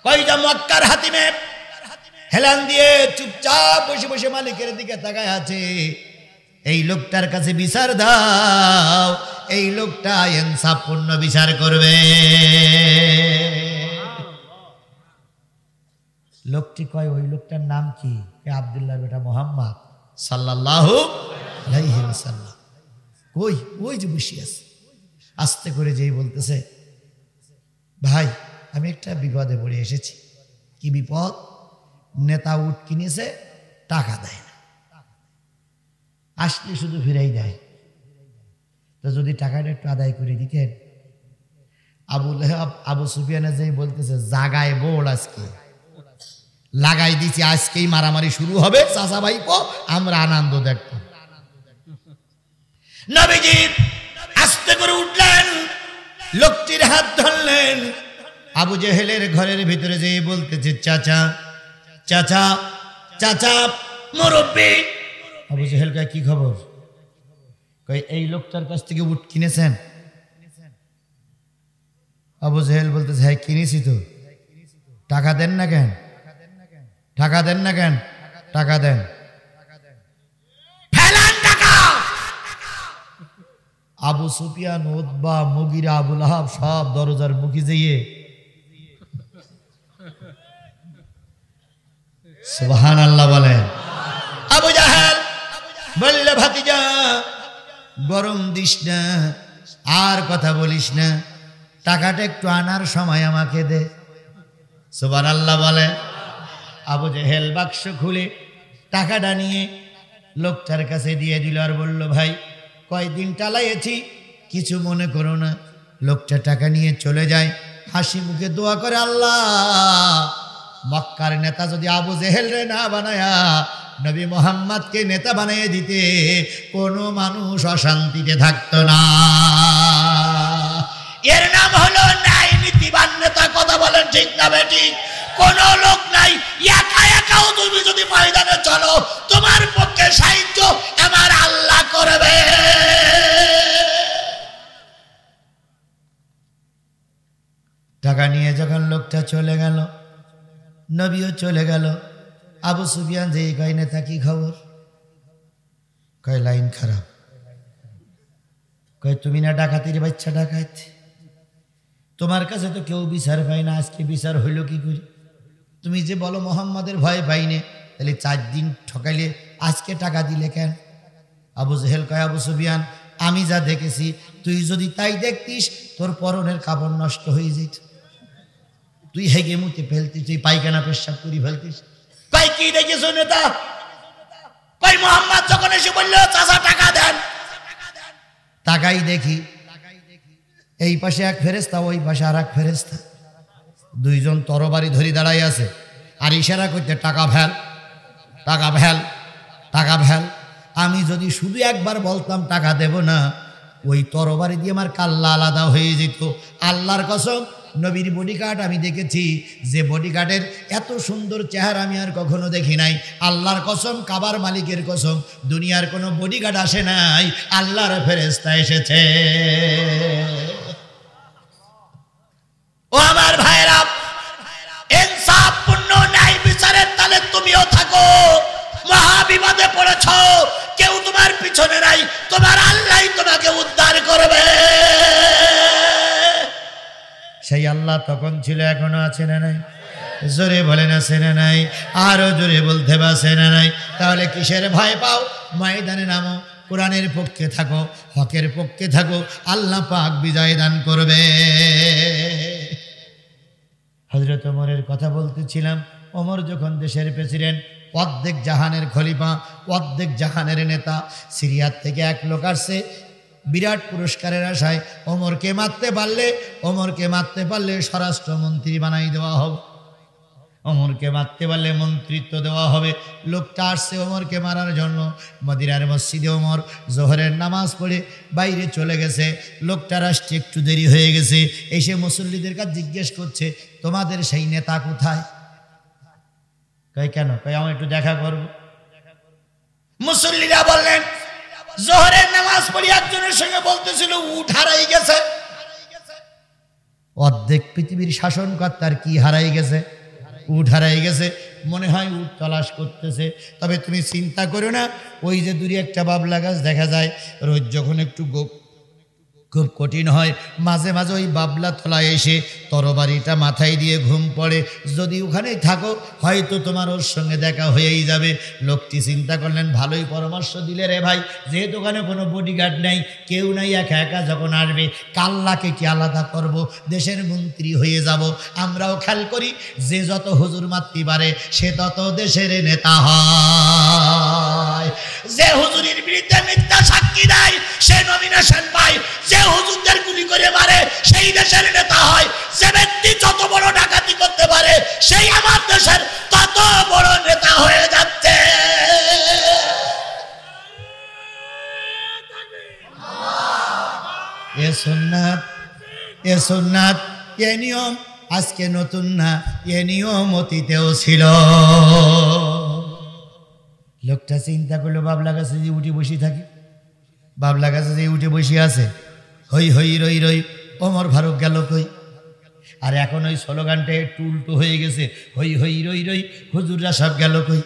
কই যে মক্কার হাতিমে হেলান দিয়ে চুপচাপ বসে বসে মালিকের দিকে তাকায় আছে। এই লোকটার কাছে বিচার দাও, এই লোকটা ইনসাফপূর্ণ বিচার করবে। লোকটি কয় ওই লোকটার নাম কি? আব্দুল্লাহর বেটা মুহাম্মদ সাল্লাল্লাহু আলাইহি ওয়াসাল্লাম। কই? ওই যে বসে আছে। আস্তে করে যেই বলতেছে ভাই আমি একটা বিপদে পড়ে এসেছি। কি বিপদ? নেতা উট কিনেছে, টাকা দেয় না, আসলে শুধু ফিরাই দেয়। তো যদি টাকাটা একটু আদায় করে দিতেন। আবু সুফিয়ানে যেই বলতেছে জাগায় বোর্ড আজকে লাগাই দিছি, আজকেই মারামারি শুরু হবে, চাচা ভাইপো আমরা আনন্দ দেখব। নবীজি আস্তে করে উঠলেন, লোকটির হাত ধরলেন। আবু জেহেলের ঘরের ভিতরে যেয়ে বলতেছে চাচা, চাচা, চাচা, মুরব্বি। আবু জেহেল কয় কি খবর? কয় এই লোকটার কাছ থেকে উট কিনেছেন? আবু জেহেল বলতেছে হ্যাঁ কিনেছি তো। টাকা দেন না কেন? টাকা দেন না কেন? টাকা দেন। ফেলান টাকা। আবু সুফিয়ান, উতবা, মুগিরা, আবু লাহাব সব দরজার মুখে যেয়ে সুবহানাল্লাহ বলেন। আবু জাহেল বললে ভাতিজা গরম দিস না, আর কথা বলিস না, টাকাটা একটু আনার সময় আমাকে দে। সুবহানাল্লাহ বলে। আবু জেহেল বাক্স খুলে টাকাটা নিয়ে লোকটার কাছে দিয়ে দিল আর বলল ভাই কয়দিন টালাইছি, কিছু মনে করো না। লোকটা টাকা নিয়ে চলে যায়, হাসি মুখে দোয়া করে আল্লাহ মক্কার নেতা যদি আবু জেহেল রে না বানায়া নবী মুহাম্মদকে নেতা বানিয়ে দিতে, কোনো মানুষ অশান্তিতে থাকতো না। এর নাম হলো ন্যায় নীতিবান নেতা। কথা বলেন ঠিক না বেঠিক? কোন লোক নাই, একা একাও তুমি যদি ময়দানে চলো তোমার পক্ষে সাহায্য আমার আল্লাহ করবে। টাকা নিয়ে যখন লোকটা চলে গেল, নবীও চলে গেল, আবু সুফিয়ান যেই কয় নেতা কি খবর? কয় লাইন খারাপ। কয় তুমি না ডাকাতির বাচ্চা ডাকাত, তোমার কাছে তো কেউ বিচার পায় না, আজকে বিচার হইল কি করি? তুমি যে বলো মোহাম্মদের ভয় পাইনে, তাহলে 4 দিন ঠকাইলে আজকে টাকা দিলে কেন? আবু জেহেল কয় আবু সুফিয়ান, আমি যা দেখেছি তুই যদি তাই দেখতিস তোর পরনের কাপড় নষ্ট হয়ে যেত, তুই হেগে মুতে ফেলতিস, তুই পায়খানা পেশাব করে ফেলতিস। কয় কি দেখেছ নেতা? কয় মোহাম্মদ যখন এসে বললো চাচা টাকা দেন, টাকাই দেখি এই পাশে এক ফেরেশতা, ওই পাশে আর এক ফেরেশতা, দুইজন তরবারি ধরে দাঁড়াই আছে আর ইশারা করতে টাকা ফেল, টাকা ফেল, টাকা ফেল। আমি যদি শুধু একবার বলতাম টাকা দেব না, ওই তরবারি দিয়ে আমার কাল্লা আলাদা হয়ে যেত। আল্লাহর কসম, নবীর বডিগার্ড আমি দেখেছি, যে বডিগার্ডের এত সুন্দর চেহারা আমি আর কখনো দেখি নাই। আল্লাহর কসম, কাবার মালিকের কসম, দুনিয়ার কোনো বডিগার্ড আসে নাই, আল্লাহর ফেরেশতা এসেছে। ও আমার ভাইরা, ইনসাফপূর্ণ ন্যায় বিচারের তালে তুমিও থাকো। মহাবিপদে পড়েছ, কেউ তোমার পিছনে নাই, তোমার আল্লাহই তোমাকে উদ্ধার করবে। সেই আল্লাহ তখন ছিল, এখনো আছে না নাই? জোরে বলেন আছে না নাই? আরো জোরে বলতে পারছে না নাই? তাহলে কিসের ভয় পাও? ময়দানে নামো, কোরআনের পক্ষে থাকো, হকের পক্ষে থাকো, আল্লাহ পাক বিজয় দান করবে। হযরত ওমরের কথা বলতেছিলাম। ওমর যখন দেশের প্রেসিডেন্ট, অর্ধেক জাহানের খলিফা, অর্ধেক জাহানের নেতা, সিরিয়ার থেকে এক লোক আসছে বিরাট পুরস্কারের আশায়। ওমরকে মারতে পারলে স্বরাষ্ট্রমন্ত্রী বানাই দেওয়া হবে, ওমরকে মারতে পারলে মন্ত্রিত্ব দেওয়া হবে। লোকটা আসছে ওমরকে মারার জন্য। মদিনার মসজিদে ওমর জোহরের নামাজ পড়ে বাইরে চলে গেছে। লোকটার আসতে একটু দেরি হয়ে গেছে, এসে মুসল্লিদের কাছে জিজ্ঞেস করছে, তোমাদের সেই নেতা কোথায়? কয় কেন? কয় আমার একটু দেখা করবো। মুসল্লিরা বললেন, জোহরের নামাজ পড়ি একজনের সঙ্গে বলতেছিল উট হারাই গেছে। অর্ধেক পৃথিবীর শাসনকর্তার কি হারাই গেছে? উট হারাই গেছে। মনে হয় উট তলাশ করতেছে। তবে তুমি চিন্তা করো না, ওই যে দূরে একটা বাবলা গাছ দেখা যায়, রোজ যখন একটু খুব কঠিন হয়, মাঝে মাঝে ওই বাবলা তলায় এসে তরবারিটা মাথায় দিয়ে ঘুম পড়ে। যদি ওখানেই থাকো, হয়তো তোমার ওর সঙ্গে দেখা হয়েই যাবে। লোকটি চিন্তা করলেন, ভালোই পরামর্শ দিলে রে ভাই, যেহেতু ওখানে কোনো বডিগার্ড নাই, কেউ নাই, একা একা যখন আসবে, কাল্লাকে কি আলাদা করব, দেশের মন্ত্রী হয়ে যাব। আমরাও খেয়াল করি, যে যত হুজুর মারতে পারে সে তত দেশের নেতা হয়। যে হুজুরের বিরুদ্ধে মিথ্যা সাক্ষী দেয় সে নমিনেশন পায়। যে হুজুরদের গুলি করে মারে সেই দেশের নেতা হয়। যে ব্যক্তি যত বড় ডাকাতি করতে পারে সেই আমার দেশের তত বড় নেতা হয়ে যাচ্ছে। এ সুন্নাত, এ নিয়ম আজকে নতুন না, এ নিয়ম অতীতেও ছিল। লোকটা চিন্তা করলো, বাবলা গাছে যে উঠে বসে থাকি, বাবলা গাছে যে উঠে বসে আছে, হই হই রই রই, ওমর ফারুক গেল কই? আর এখন ওই স্লোগানটা একটু উল্টো হয়ে গেছে, হই হই রই রই, হুজুররা সব গেল কই?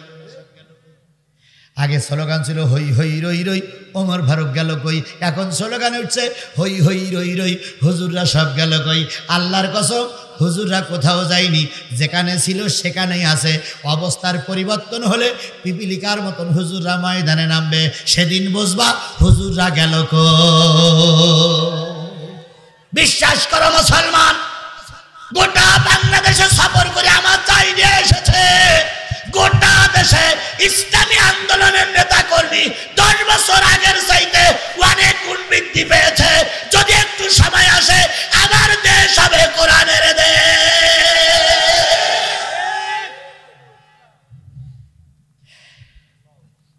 আগে স্লোগান ছিল হই হই রই রই, ওমর ফারুক গেল কই? এখন স্লোগান উঠছে হই হই রই রই, হুজুররা সব গেল কই? আল্লাহর কসম, হুজুররা কোথাও যায়নি, যেখানে ছিল সেখানেই আছে। অবস্থার পরিবর্তন হলে পিপিলিকার মতন হুজুররা ময়দানে নামবে, সেদিন বুঝবা হুজুররা গেল কই। বিশ্বাস করো মুসলমান, গোটা বাংলাদেশে সফর করে আমার চাই নিয়ে এসেছে। গোটা দেশে ইসলামী আন্দোলনের নেতা কর্মী 10 বছর আগের চাইতে অনেক গুণ বৃদ্ধি পেয়েছে। যদি একটু সময় আসে, আমার দেশ হবে কোরআনের দেশ।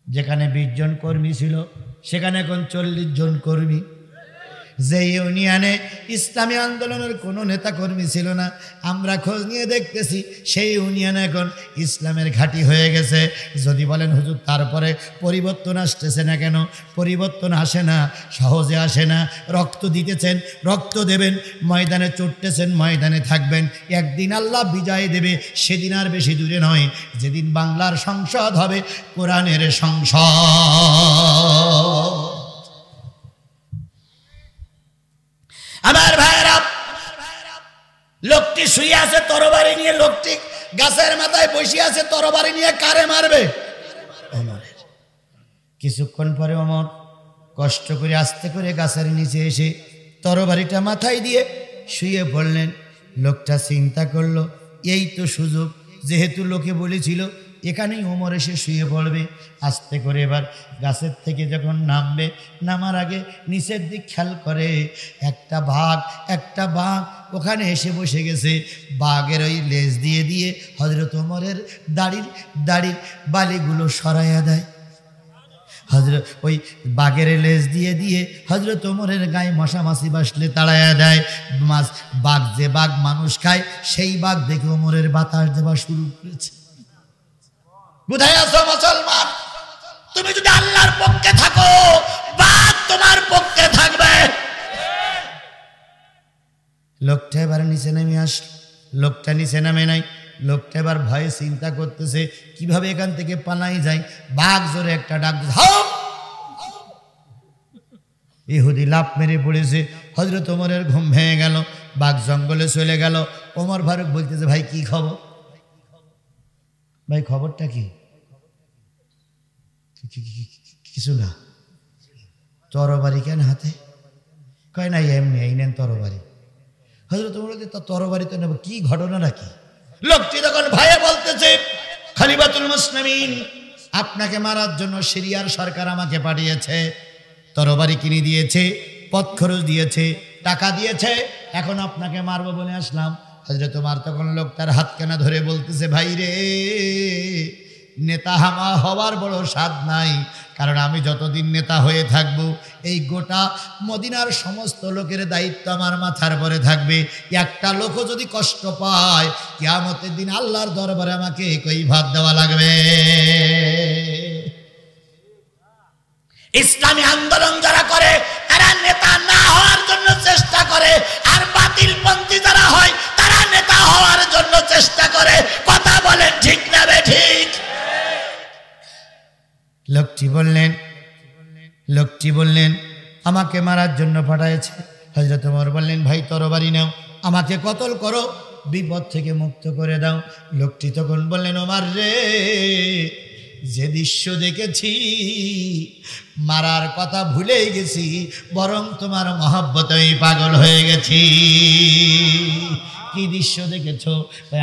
যেখানে 20 জন কর্মী ছিল সেখানে এখন 40 জন কর্মী। যে ইউনিয়নে ইসলামী আন্দোলনের কোনো নেতাকর্মী ছিল না, আমরা খোঁজ নিয়ে দেখতেছি সেই ইউনিয়ন এখন ইসলামের ঘাঁটি হয়ে গেছে। যদি বলেন হুজুর তারপরে পরিবর্তন আসতেছে না কেন? পরিবর্তন আসে না, সহজে আসে না। রক্ত দিতেছেন, রক্ত দেবেন, ময়দানে চড়তেছেন, ময়দানে থাকবেন। একদিন আল্লাহ বিজয় দেবে, সেদিন আর বেশি দূরে নয়, যেদিন বাংলার সংসদ হবে কোরআনের সংসদ। আমার ভাইরা, লোকটি শুয়ে আছে তরবারি নিয়ে, লোকটি গাছের মাথায় বসে আছে তরবারি নিয়ে, কারে মারবে? ওমরের। কিছুক্ষণ পরে ওমর কষ্ট করে আস্তে করে গাছের নিচে এসে তরবারিটা মাথায় দিয়ে শুয়ে পড়লেন। লোকটা চিন্তা করলো এই তো সুযোগ, যেহেতু লোকে বলেছিল এখানেই ওমর এসে শুয়ে পড়বে। আস্তে করে এবার গাছের থেকে যখন নামবে, নামার আগে নিচের দিক খেয়াল করে একটা বাঘ ওখানে এসে বসে গেছে। বাঘের ওই লেজ দিয়ে দিয়ে হযরত ওমরের দাড়ির বালিগুলো সরাইয়া দেয়। হযরত ওই বাঘের লেজ দিয়ে দিয়ে হযরত ওমরের গায়ে মশা মাছি বাসলে তাড়াইয়া দেয়। বাঘ, যে বাঘ মানুষ খায় সেই বাঘ দেখে ওমরের বাতাস দেওয়া শুরু করেছে। কোথায় আছো মুসলমান? তুমি যদি আল্লাহর পক্ষে থাকো, বাঘ তোমার পক্ষে থাকবে। লোকটা এবার নিচে নেমে আসলো। লোকটা নিচে নামে নাই। লোকটা এবার ভয়ে চিন্তা করতেছে কিভাবে এখান থেকে পালাই যায়। বাঘ জোরে একটা ডাক, ইহুদি লাফ মেরে পড়েছে। হযরত ওমরের ঘুম ভেঙে গেল। বাঘ জঙ্গলে চলে গেল। ওমর ফারুক বলতেছে ভাই কি খবর? ভাই খবরটা কি? কিছু না। তরবারি কেন হাতে? কয় না এমনি, এই নেন তরবারি। হযরত ওমর বলতে তরবারি তো নেব, কি ঘটনাটা কি? লোকটি তখন ভাইয়ে বলতেছে খলিফাতুল মুসলিমিন আপনাকে মারার জন্য সিরিয়ার সরকার আমাকে পাঠিয়েছে, তরবারি কিনে দিয়েছে, পথ খরচ দিয়েছে, টাকা দিয়েছে, এখন আপনাকে মারবো বলে আসলাম। হযরত ওমর তখন লোকটার হাতখানা ধরে বলতেছে ভাই রে, নেতা হওয়ার বড় স্বাদ নাই, কারণ আমি যতদিন নেতা হয়ে থাকবো এই গোটা মদিনার সমস্ত লোকের দায়িত্ব আমার মাথার পরে থাকবে। একটা লোকও যদি কষ্ট পায়, কিয়ামতের দিন আল্লাহর দরবারে আমাকে কই ভাত দেওয়া লাগবে। ইসলামী আন্দোলন যারা করে তারা নেতা না হওয়ার জন্য চেষ্টা করে, আর বাতিলপন্থী যারা হয় তারা নেতা হওয়ার জন্য চেষ্টা করে। কথা বলেন ঠিক না বেঠিক? লোকটি বললেন আমাকে মারার জন্য পাঠাইছে। হযরত ওমর বললেন ভাই তরবারি নাও, আমাকে কতল করো, বিপদ থেকে মুক্ত করে দাও। লোকটি তখন বললেন ওমর রে, যে দৃশ্য দেখেছি মারার কথা ভুলেই গেছি, বরং তোমার মহব্বতে পাগল হয়ে গেছি। কি দৃশ্য দেখেছো?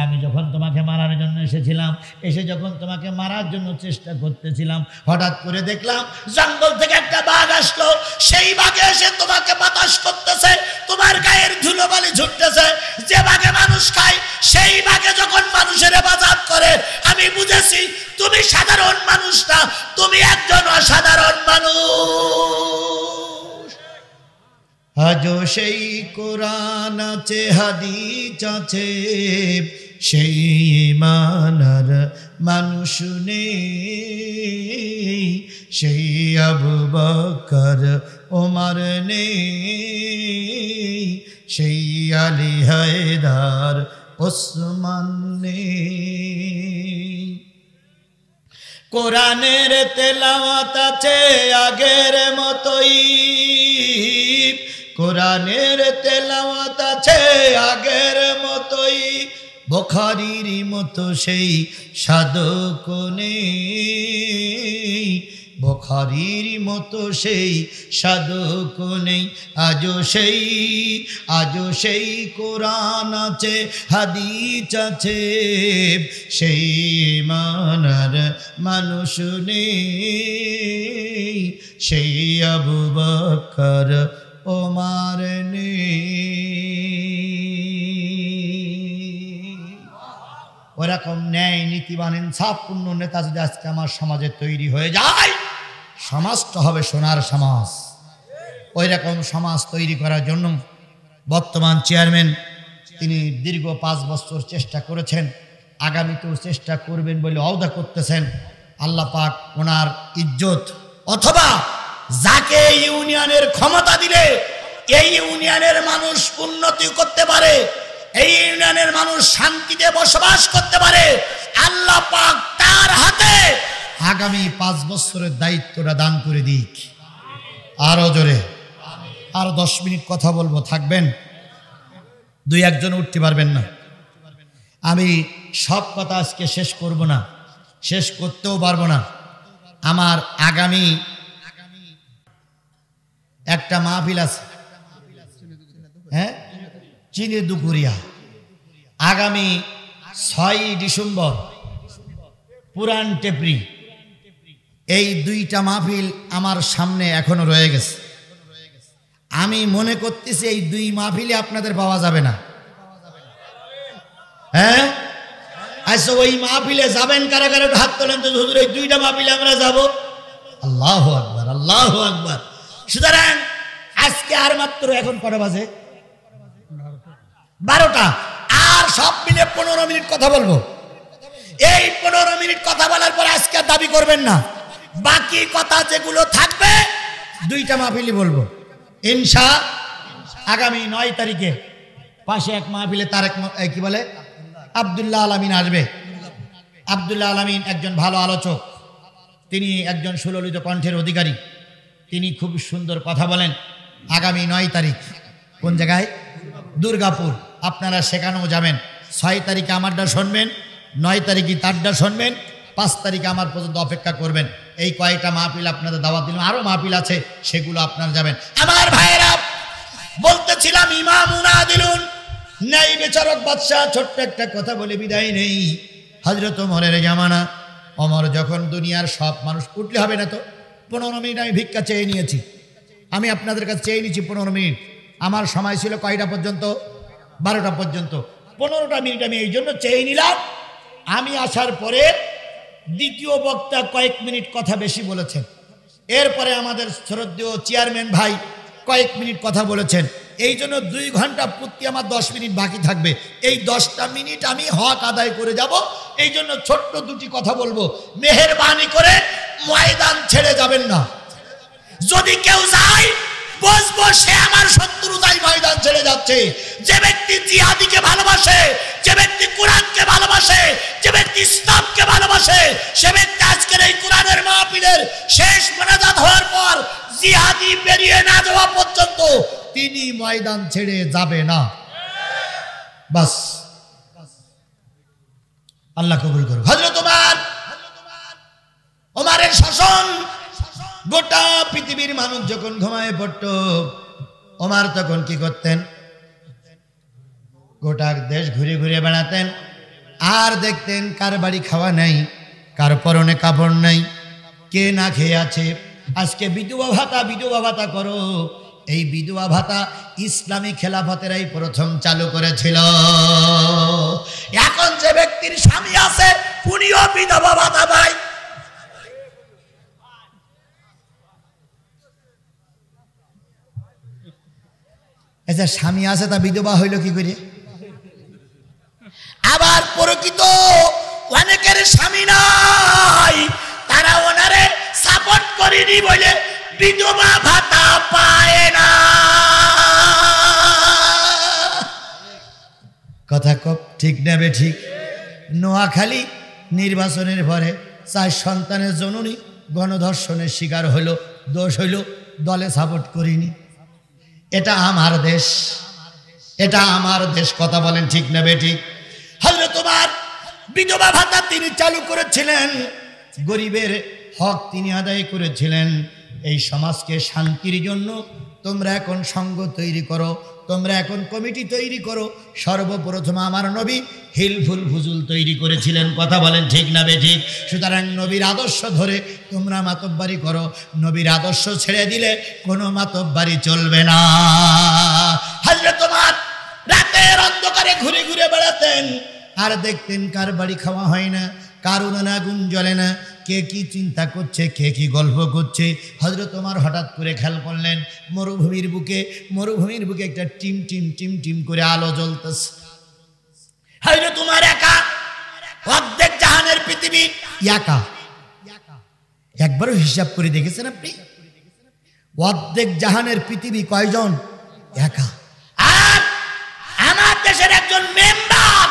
আমি যখন তোমাকে মারার জন্য এসেছিলাম, এসে যখন তোমাকে মারার জন্য চেষ্টা করতেছিলাম, হঠাৎ করে দেখলাম জঙ্গল থেকে একটা বাঘ আসলো। সেই বাঘে এসে তোমাকে বাতাস করতেছে, তোমার গায়ের ধুলোবালি ঝুটতেছে। যে বাঘে মানুষ খায় সেই বাঘে যখন মানুষের হেফাজত করে, আমি বুঝেছি তুমি সাধারণ মানুষ না, তুমি একজন অসাধারণ মানুষ। আজও সেই কোরআন আছে, হাদিস আছে, সেই ঈমানের মানুষ নেই, সেই আবু বকর ওমর নেই, সেই আলী হায়দার ওসমান নেই। কোরআনের তেলাওয়াত আছে আগের মতোই, কোরআনের তেলাওয়াত আছে আগের মতোই, বুখারীর মতো সেই সাধক নেই, বুখারীর মতো সেই সাধক নেই। আজও সেই কোরআন আছে, হাদিস আছে, সেই ঈমানের মানুষ নেই, সেই আবু বকর ওমর নেই। ওরকম ন্যায় নীতিবান ইনসাফপূর্ণ নেতা যদি আজকে আমার সমাজে তৈরি হয়ে যায়, সমাজটা হবে সোনার সমাজ। ওই রকম সমাজ তৈরি করার জন্য বর্তমান চেয়ারম্যান তিনি দীর্ঘ 5 বছর চেষ্টা করেছেন, আগামীতেও চেষ্টা করবেন বলে ওয়াদা করতেছেন। আল্লাহ পাক ওনার ইজ্জত অথবা যাকে ইউনিয়নের ক্ষমতা দিলে এই ইউনিয়নের মানুষ উন্নতি করতে পারে, এই ইউনিয়নের মানুষ শান্তিতে বসবাস করতে পারে, আল্লাহ পাক তার হাতে আগামী 5 বছরের দায়িত্বটা দান করে দিক। আরো জোরে, আর 10 মিনিট কথা বলবো, থাকবেন? 2-1 জন উঠতে পারবেন না। আমি সব কথা আজকে শেষ করব না, শেষ করতেও পারবো না। আমার আগামী একটা মাহফিল আছে, হ্যাঁ, চিনে দুপুরিয়া, আগামী 6 ডিসেম্বর পুরান টেপরি। এই 2টা মাহফিল আমার সামনে এখনো রয়ে গেছে। আমি মনে করতেছি এই 2 মাহফিলে আপনাদের পাওয়া যাবে না। হ্যাঁ, আচ্ছা ওই মাহফিলে যাবেন কারা কারা? হাত তোলেন তো। হুজুর এই 2টা মাহফিলে আমরা যাব। আল্লাহু আকবার, আল্লাহু আকবার। সুতরাং আজকে আর মাত্র এখন কটা বাজে? 12টা। আর সব মিলে 15 মিনিট কথা বলবো। এই 15 মিনিট কথা বলার পর আজকে দাবি করবেন না, বাকি কথা যেগুলো থাকবে 2টা মাহফিলই বলবো ইনশাআল্লাহ। আগামী 9 তারিখে পাশে এক মাহফিলে তারেক কি বলে আব্দুল্লাহ আলামিন আসবে। আব্দুল্লাহ আলামিন একজন ভালো আলোচক, তিনি একজন সুললিত কণ্ঠের অধিকারী, তিনি খুব সুন্দর কথা বলেন। আগামী 9 তারিখ কোন জায়গায়? দুর্গাপুর। আপনারা সেখানেও যাবেন। 6 তারিখে আমারটা শুনবেন, 9 তারিখে তারটা শুনবেন, 5 তারিখে আমার পর্যন্ত অপেক্ষা করবেন। এই কয়েকটা মাহফিল আপনাদের দাওয়াত দিলাম, আরো মাহফিল আছে, সেগুলো আপনারা যাবেন। আমার ভাইয়েরা, বলতেছিলাম ইমামুনা আদিলুন, নাই বিচারক বাদশাহ। ছোট্ট একটা কথা বলে বিদায় নেই। হযরত ওমরের জামানা, ওমর যখন দুনিয়ার সব মানুষ, উঠলে হবে না তো, 15 মিনিট আমি ভিক্ষা চেয়ে নিয়েছি। আমি আপনাদের কাছে চেয়ে নিয়েছি 15 মিনিট। আমার সময় ছিল কয়টা পর্যন্ত? 12টা পর্যন্ত। 15টা মিনিট আমি এই জন্য চেয়ে নিলাম। আমি আসার পরে দ্বিতীয় বক্তা কয়েক মিনিট কথা বেশি বলেছেন, এরপরে আমাদের শ্রদ্ধেয় চেয়ারম্যান ভাই কয়েক মিনিট কথা বলেছেন। এই জন্য 2 ঘন্টা প্রতি আমার 10 মিনিট বাকি থাকবে। এই 10টা মিনিট আমি হক আদায় করে যাব। এই জন্য ছোট্ট 2টি কথা বলবো, মেহেরবানি করে ময়দান ছেড়ে যাবেন না। যদি কেউ যায় বুঝবো সে আমার শত্রুতাই ময়দান ছেড়ে যাচ্ছে। যে ব্যক্তি জিহাদিকে ভালোবাসে, যে ব্যক্তি কোরআনকে ভালোবাসে, যে ব্যক্তি ইসলামকে ভালোবাসে, সে ব্যক্তি আজকের এই কোরআনের মাহফিলের শেষ মোনাজাত হওয়ার পর জিহাদি বেরিয়ে না যাওয়া পর্যন্ত তিনি ময়দান ছেড়ে যাবে না। বাস, আল্লাহ কবুল করুন। হযরত ওমরের শাসন, গোটা পৃথিবীর মানুষ যখন ঘুমায় পড়তো, ওমর তখন কি করতেন? গোটা দেশ ঘুরে ঘুরে বেড়াতেন, আর দেখতেন কার বাড়ি খাওয়া নাই, কার পরনে কাপড় নাই, কে না খেয়ে আছে। আজকে বিধবা ভাতা, বিধবা ভাতা করো। এই বিধবা ভাতা ইসলামী খেলাফতেরাই প্রথম চালু করেছিল। এখন যে ব্যক্তির স্বামী আছে উনিও বিধবা ভাতা পায়। আচ্ছা, স্বামী আছে তা বিধবা হইল কি করে? আবার প্রকৃত অনেকের স্বামী নাই, তারা ওনারে সাপোর্ট করেনি বলে বিধবা ভাতা পায় না। কথা কব ঠিক নেবে ঠিক। নোয়াখালী নির্বাচনের পরে 4 সন্তানের জননী গণধর্ষণের শিকার হইল। দোষ হইল দলে সাপোর্ট করিনি। এটা আমার দেশ, এটা আমার দেশ। কথা বলেন ঠিক নেবে ঠিক। হযরত ওমর বিধবা ভাতা তিনি চালু করেছিলেন, গরিবের হক তিনি আদায় করেছিলেন। এই সমাজকে শান্তির জন্য তোমরা এখন সংঘ তৈরি করো, তোমরা এখন কমিটি তৈরি করো। সর্বপ্রথম আমার নবী হিলফুল ফুজুল তৈরি করেছিলেন। কথা বলেন ঠিক না বেঠিক? সুতরাং নবীর আদর্শ ধরে তোমরা মাতব্বারি করো। নবীর আদর্শ ছেড়ে দিলে কোনো মাতব্বারি চলবে না। হযরত ওমর রাতের অন্ধকারে ঘুরে ঘুরে বেড়াতেন, আর দেখতেন কার বাড়ি খাওয়া হয় না, কার উনানে আগুন জ্বলে না, কে কি চিন্তা করছে, কে কি গল্প করছে। হযরত ওমর হঠাৎ করে খেয়াল করলেন মরুভূমির বুকে একটা টিম টিম টিম টিম করে আলো জ্বলতেছে। হযরত ওমর একা, অর্ধেক জাহানের পৃথিবী একা। একবারও হিসাব করে দেখেছেন আপনি? অর্ধেক জাহানের পৃথিবী কয়জন? একা। আর আমার দেশের একজন মেম্বার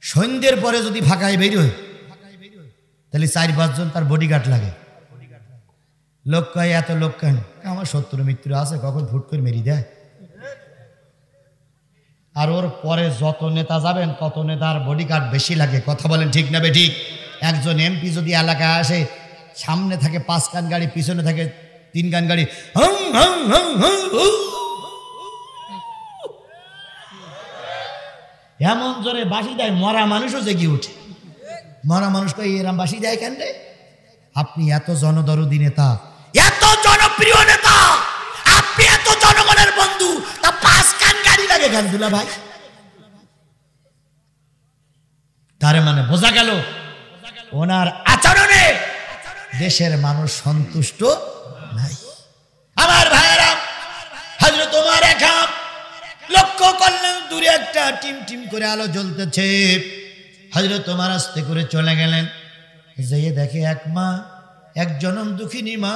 সন্ধ্যের পরে যদি ফাঁকায় বেরোয় তাহলে 4-5 জন তার বডিগার্ড লাগে। লোক কয় এত লোক কেন? আমার শত্রু মিত্র আছে, কখন ফুট করে মেরি দেয়। আর ওর পরে যত নেতা যাবেন তত নেতার বডিগার্ড বেশি লাগে। কথা বলেন ঠিক না বেঠিক? একজন এমপি যদি এলাকায় আসে, সামনে থাকে 5 কান গাড়ি, পিছনে থাকে 3 কান গাড়ি, এমন জোরে বাঁশি দেয় মরা মানুষও জেগে উঠে। মরা মানুষ কই এরম বাঁশি দেয় কেন রে? আপনি এত জনদরদি নেতা, এত জনপ্রিয় নেতা, আপনি এত জনগণের বন্ধু, তা 5 কান গাড়ি লাগে কেন দুলা ভাই? তার মানে বোঝা গেল ওনার আচরণে দেশের মানুষ সন্তুষ্ট নাই। আমার ভাইয়েরা, হযরত ওমর একা লক্ষ্য করলেন দূরে একটা টিম টিম করে আলো জ্বলতেছে। হযরত ওমর আস্তে করে চলে গেলেন, যেয়ে দেখে এক মা, এক জনম দুঃখিনী মা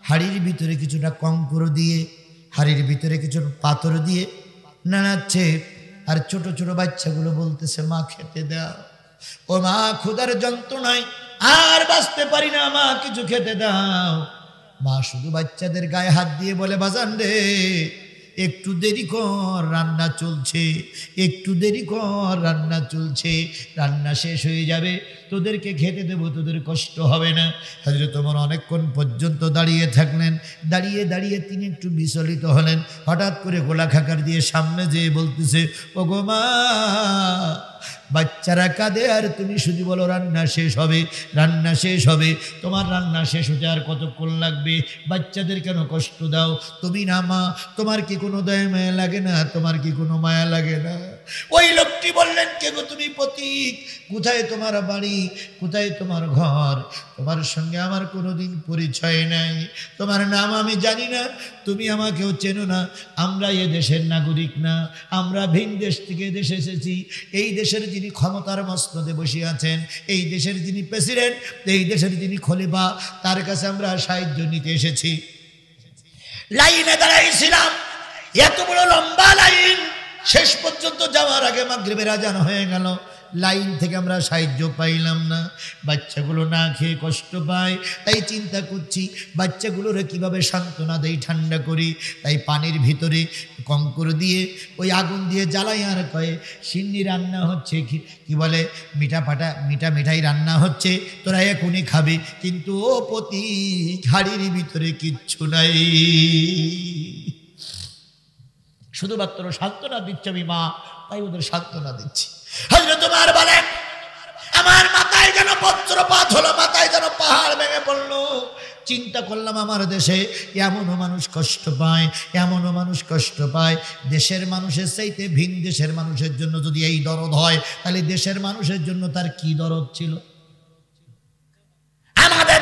হাড়ির ভিতরে কিছুটা কঙ্কর দিয়ে, হাড়ির ভিতরে কিছু পাথর দিয়ে নাড়াচ্ছে। আর ছোট ছোট বাচ্চাগুলো বলতেছে মা খেতে দাও, ও মা ক্ষুধার যন্ত্রণায় আর বাঁচতে পারি না, মা কিছু খেতে দাও। মা শুধু বাচ্চাদের গায়ে হাত দিয়ে বলে বাজান রে একটু দেরি কর, রান্না চলছে, একটু দেরি কর, রান্না চলছে, রান্না শেষ হয়ে যাবে, তোদেরকে খেতে দেবো, তোদের কষ্ট হবে না। হযরত ওমর অনেকক্ষণ পর্যন্ত দাঁড়িয়ে থাকলেন। দাঁড়িয়ে দাঁড়িয়ে তিনি একটু বিচলিত হলেন। হঠাৎ করে গোলা খাকার দিয়ে সামনে যেয়ে বলতেছে, ও গো মা, বাচ্চারা কাঁদে আর তুমি শুধু বলো রান্না শেষ হবে, রান্না শেষ হবে। তোমার রান্না শেষ হতে আর কতক্ষণ লাগবে? বাচ্চাদের কেন কষ্ট দাও? তুমি না মা, তোমার কি কোনো দয়া মায়া লাগে না? তোমার কি কোনো মায়া লাগে না? ওই লোকটি বললেন, কে গো তুমি? প্রতীক। কোথায় তোমার বাড়ি, কোথায় তোমার ঘর? তোমার সঙ্গে আমার কোনোদিন পরিচয় নাই, তোমার নাম আমি জানি না, তুমি আমাকেও চেনো না। আমরা এ দেশের নাগরিক না, আমরা ভিন দেশ থেকে দেশে এসেছি। এই দেশের যিনি ক্ষমতার মসনদে বসে আছেন, এই দেশের যিনি প্রেসিডেন্ট, এই দেশের যিনি খলিফা, তার কাছে আমরা সাহায্য নিতে এসেছি। লাইনে দাঁড়াইছিলাম, এত বড় লম্বা লাইন, শেষ পর্যন্ত যাওয়ার আগে মাগরিবের আজান হয়ে গেল। লাইন থেকে আমরা সাহায্য পাইলাম না, বাচ্চাগুলো না খেয়ে কষ্ট পায়। তাই চিন্তা করছি বাচ্চাগুলোরে কিভাবে সান্ত্বনা দেই, ঠান্ডা করি। তাই পানির ভিতরে কঙ্কর দিয়ে ওই আগুন দিয়ে জ্বালাই। আর কয়ে সিন্নি রান্না হচ্ছে, কি বলে মিঠাই রান্না হচ্ছে, তোরা এখনই খাবে। কিন্তু ও পতি, হাড়ির ভিতরে কিচ্ছু নাই, শুধুমাত্র সান্ত্বনা দিচ্ছে আমি মা, তাই ওদের সান্ত্বনা দিচ্ছি। হযরত ওমর বলেন, আমার মাথায় যেন বজ্রপাত হলো, মাথায় যেন পাহাড় ভেঙে পড়লো। চিন্তা করলাম আমার দেশে এমনও মানুষ কষ্ট পায়, এমনও মানুষ কষ্ট পায়। দেশের মানুষের চাইতে ভিন দেশের মানুষের জন্য যদি এই দরদ হয়, তাহলে দেশের মানুষের জন্য তার কি দরদ ছিল? আমাদের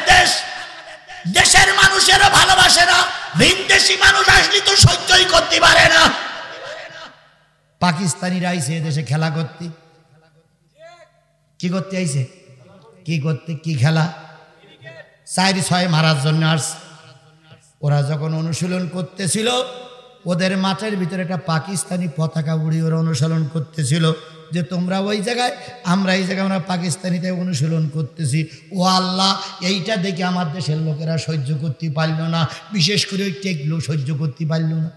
দেশের মানুষেরও ভালোবাসে না, ভিন দেশি মানুষ আসলে তো সহ্যই করতে পারে না। পাকিস্তানিরা আইছে এদেশে খেলা করতে, কি করতে আইছে? কি করতে? কি খেলা? 4-6 মারার জন্য আসছে। ওরা যখন অনুশীলন করতেছিল, ওদের মাঠের ভিতরে একটা পাকিস্তানি পতাকা উড়িয়ে ওরা অনুশীলন করতেছিল যে তোমরা ওই জায়গায়, আমরা এই জায়গায়, আমরা পাকিস্তানিতে অনুশীলন করতেছি। ও আল্লাহ, এইটা দেখে আমার দেশের লোকেরা সহ্য করতে পারল না, বিশেষ করে ওই টেকলো সহ্য করতে পারল না।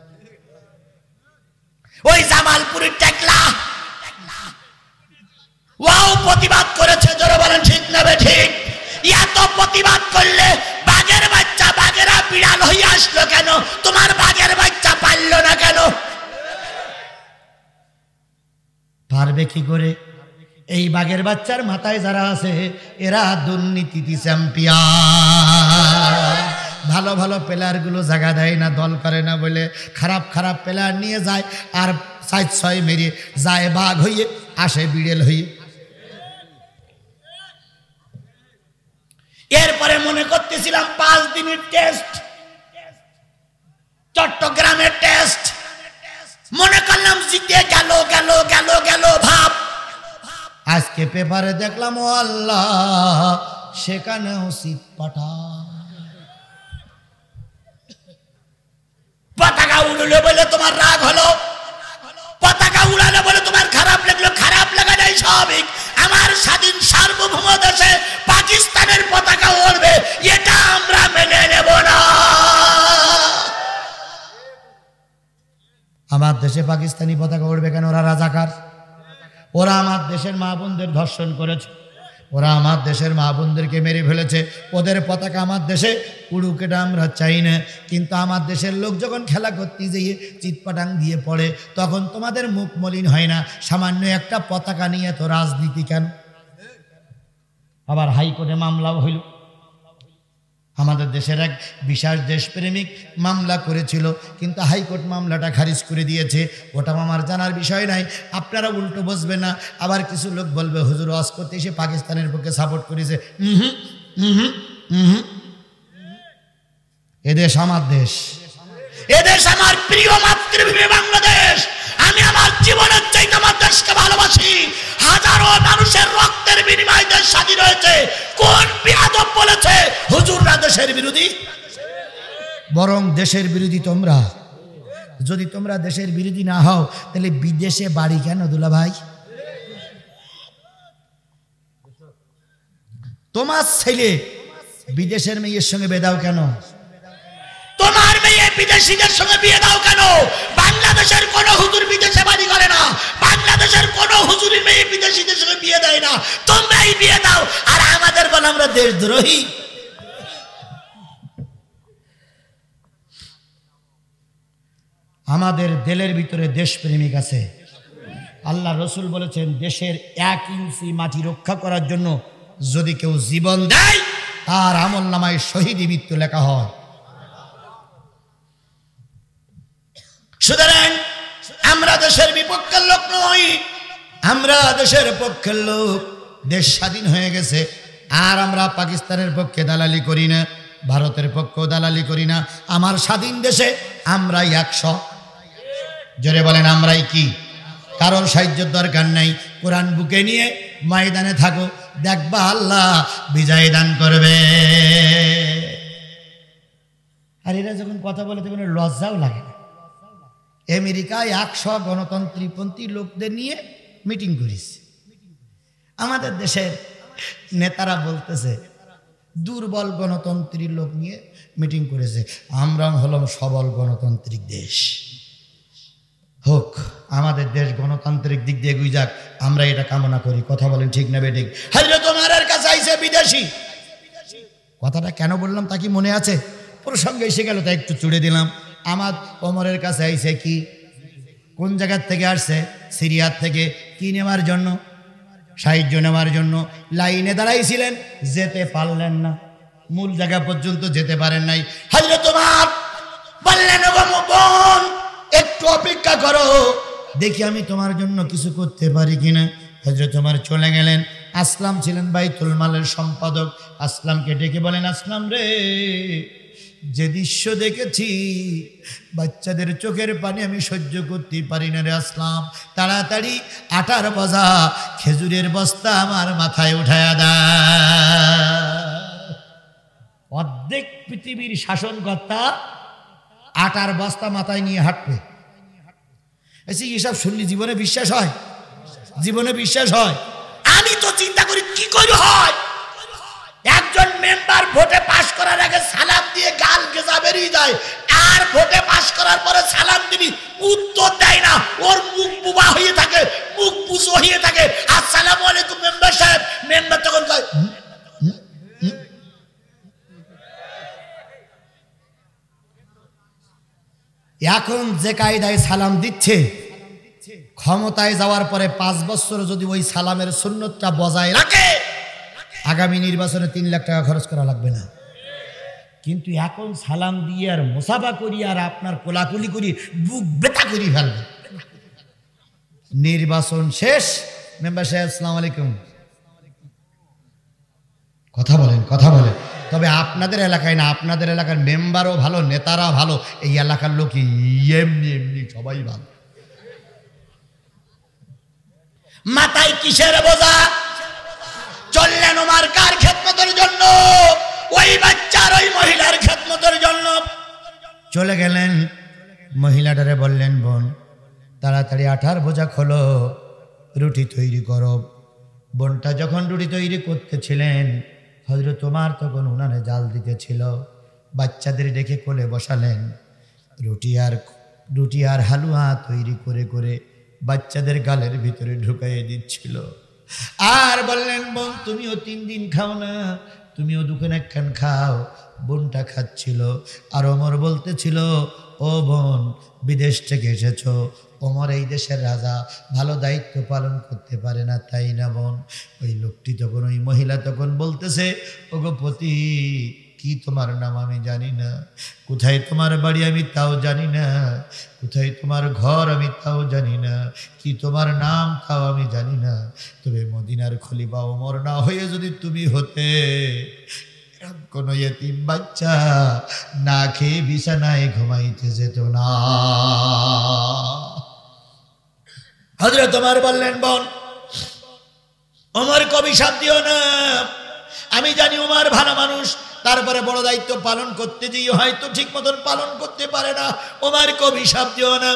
ওই জামালপুরের টেকলা ওয়াও প্রতিবাদ করেছে, জোরে বলেন ঠিক না বেঠিক? এত প্রতিবাদ করলে বাঘের বাচ্চা, বাঘেরা বিড়াল হয়ে আসলো কেন? তোমার বাঘের বাচ্চা পারল না কেন? পারবে কি করে? এই বাঘের বাচ্চার মাথায় যারা আছে এরা দুর্নীতি চ্যাম্পিয়ন। ভালো ভালো প্লেয়ারগুলো জায়গা দেয় না, দল করে না বলে খারাপ খারাপ প্লেয়ার নিয়ে যায়, আর 4-6 মেরে যায় বাঘ হইয়ে, আসে বিড়েল হইয়ে। এরপরে মনে করতেছিলাম 5 দিনের টেস্ট, চট্টগ্রামের টেস্ট, মনে করলাম জিতে গেল গেল গেল গেল ভাব। আজকে পেপারে দেখলাম ও আল্লাহ সেখানেও শীত পাঠা। পতাকা উড়লে বলে তোমার রাগ হলো, পতাকা উড়ালে বলে তোমার খারাপ লাগলো, খারাপ লাগাটাই স্বাভাবিক। আমার স্বাধীন সার্বভৌম দেশে পাকিস্তানের পতাকা উড়বে, এটা আমরা মেনে নেব না। আমার দেশে পাকিস্তানি পতাকা উড়বে কেন? ওরা রাজাকার, ওরা আমার দেশের মা বোনদের ধর্ষণ করেছে, ওরা আমার দেশের মা বোনদেরকে মেরে ফেলেছে, ওদের পতাকা আমার দেশে উড়ুক এটা আমরা চাই না। কিন্তু আমার দেশের লোক যখন খেলা করতে গিয়ে চিৎপাটাং দিয়ে পড়ে তখন তোমাদের মুখ মলিন হয় না। সামান্য একটা পতাকা নিয়ে তো রাজনীতি কেন? আবার হাইকোর্টে মামলাও হইল। আমাদের দেশের এক বিশেষ দেশপ্রেমিক মামলা করেছিল, কিন্তু হাইকোর্ট মামলাটা খারিজ করে দিয়েছে। ওটা আমার জানার বিষয় নাই, আপনারা উল্টো বুঝবেন না। আবার কিছু লোক বলবে হুজুর ওয়াজ করতে এসে পাকিস্তানের পক্ষে সাপোর্ট করেছে। এদেশ আমার দেশ, এদেশ আমার প্রিয় মাতৃভূমি বাংলাদেশ। আমি আমার জীবনের চাইতে আমার দেশকে ভালোবাসি। হাজারো মানুষের রক্তের বিনিময়ে দেশ স্বাধীন হয়েছে। কোন বিয়াদব বলেছে হুজুররা দেশের বিরোধী? বরং দেশের বিরোধী তোমরা। যদি তোমরা দেশের বিরোধী না হও তাহলে বিদেশে বাড়ি কেন দুলা ভাই? তোমার ছেলে বিদেশের মেয়ের সঙ্গে বেদাও কেন? তোমার মেয়ে বিদেশিদের সঙ্গে বিয়ে দাও কেন? বাংলাদেশের কোন হুজুর বিদেশে বাড়ি করে না, বাংলাদেশের কোন হুজুরের মেয়ে বিদেশিদের সঙ্গে বিয়ে দেয় না। তোমরাই বিয়ে দাও আর আমাদের বলে আমরা দেশদ্রোহী। আমাদের দিলের ভিতরে দেশপ্রেমিক আছে। আল্লাহ রসুল বলেছেন দেশের 1 ইঞ্চি মাটি রক্ষা করার জন্য যদি কেউ জীবন দেয় তার আমল নামায় শহীদ মৃত্যু লেখা হয়। সুতরাং আমরা দেশের বিপক্ষের লোক নই, আমরা দেশের পক্ষের লোক। দেশ স্বাধীন হয়ে গেছে আর আমরা পাকিস্তানের পক্ষে দালালি করি না, ভারতের পক্ষেও দালালি করি না। আমার স্বাধীন দেশে আমরাই 100। জোরে বলেন আমরাই কি? কারণ সাহায্যের দরকার নাই। কোরআন বুকে নিয়ে ময়দানে থাকো, দেখবা আল্লাহ বিজয় দান করবে। আর এরা যখন কথা বলে তখন লজ্জাও লাগে না। আমেরিকায় 100 গণতন্ত্রীপন্থী লোকদের নিয়ে মিটিং করেছে। আমাদের দেশের নেতারা বলতেছে দুর্বল গণতন্ত্রী লোক নিয়ে মিটিং করেছে। আমরা হলাম সবল গণতান্ত্রিক দেশ। হোক আমাদের দেশ গণতান্ত্রিক দিক দিয়ে এগিয়ে যাক, আমরা এটা কামনা করি। কথা বলেন ঠিক না বেঠিক? হযরত ওমরের কাছে আইছে বিদেশি। কথাটা কেন বললাম তা কি মনে আছে? প্রসঙ্গে এসে গেল তাই একটু চুড়ে দিলাম। আমার ওমরের কাছে আইছে কি? কোন জায়গার থেকে আসছে? সিরিয়ার থেকে। কি নেওয়ার জন্য? সাহায্য নেওয়ার জন্য। লাইনে দাঁড়াইছিলেন, যেতে পারলেন না, মূল জায়গা পর্যন্ত যেতে পারেন নাই। হযরত ওমর বললেন ওগো বোন একটু অপেক্ষা করো, দেখি আমি তোমার জন্য কিছু করতে পারি কিনা। হযরত ওমর চলে গেলেন। আসলাম ছিলেন বাইতুল মালের সম্পাদক। আসলামকে ডেকে বলেন আসলাম রে, যে দৃশ্য দেখেছি বাচ্চাদের চোখের পানি আমি সহ্য করতে পারি না রে আসলাম। তাড়াতাড়ি আটার বজা খেজুরের বস্তা আমার মাথায় উঠায়া দেয়। অর্ধেক পৃথিবীর শাসনকর্তা আটার বস্তা মাথায় নিয়ে হাঁটবে। এসব শুনলি জীবনে বিশ্বাস হয়? জীবনে বিশ্বাস হয়? আমি তো চিন্তা করি কি করে হয়। একজন মেম্বার ভোটে পাশ করার আগে সালাম দিয়ে গাল গেজা বেরিয়ে যায়, আর ভোটে পাশ করার পরে সালাম দিবি উত্তর দেয় না, ওর মুখ বুবা হয়ে থাকে, মুখ পুজো হয়ে থাকে। আসসালামু আলাইকুম মেম্বার সাহেব। মেম্বার তখন কয় এখন যে কায়দায় সালাম দিচ্ছে, ক্ষমতায় যাওয়ার পরে 5 বছর যদি ওই সালামের সুন্নতটা বজায় রাখে আগামী নির্বাচনে 3 লাখ টাকা খরচ করা লাগবে না। কিন্তু এখন সালাম দিয়ে আর মুসাফা করি আর আপনার কোলাকুলি করি বুক বেতা করি ফেলবে। নির্বাচন শেষ, মেম্বার সাহেব আসসালামু আলাইকুম, কথা বলেন, কথা বলেন। তবে আপনাদের এলাকায় না, আপনাদের এলাকার মেম্বারও ভালো, নেতারা ভালো, এই এলাকার লোক এমনি এমনি সবাই ভালো। মাথায় কিসের বোঝা? চললেন ওমার কার খেদমতের জন্য? ওই বাচ্চার, ওই মহিলার খেদমতের জন্য চলে গেলেন। মহিলাটারে বললেন, বোন তাড়াতাড়ি আঠার বোঝা খোলো, রুটি তৈরি করো। বোনটা যখন রুটি তৈরি করতেছিলেন, হযরত ওমর তখন উনানে জাল দিতেছিল। বাচ্চাদের ডেকে কোলে বসালেন, রুটি আর হালুয়া তৈরি করে করে বাচ্চাদের গালের ভিতরে ঢুকাইয়ে দিচ্ছিল। আর বললেন, বোন তুমিও 3 দিন খাও না, তুমিও 2 একখান খাও। বোনটা খাচ্ছিল, আর ওমর বলতেছিল, ও বোন বিদেশ থেকে এসেছো, ওমর এই দেশের রাজা, ভালো দায়িত্ব পালন করতে পারে না, তাই না বোন? ওই লোকটি তখন, ওই মহিলা তখন বলতেছে, ওগো পতি, কি তোমার নাম আমি জানি না, কোথায় তোমার বাড়ি আমি তাও জানি না, কোথায় তোমার ঘর আমি তাও জানি না, কি তোমার নাম তাও আমি জানি না, তবে মদিনার খলিফা ওমর না হয়ে যদি তুমি হতে, কোন ইয়েতিম বাচ্চা না খেয়ে বিছানায় ঘুমাইতে যেত না। হযরত ওমর বললেন, বোন ওমর কবি অভিশাপ দিও না, আমি জানি ওমর ভালো মানুষ, তারপরে বড় দায়িত্ব পালন করতে গিয়ে হয়তো ঠিক মতন পালন করতে পারে না, ওমর কবি অভিশাপ দিও না।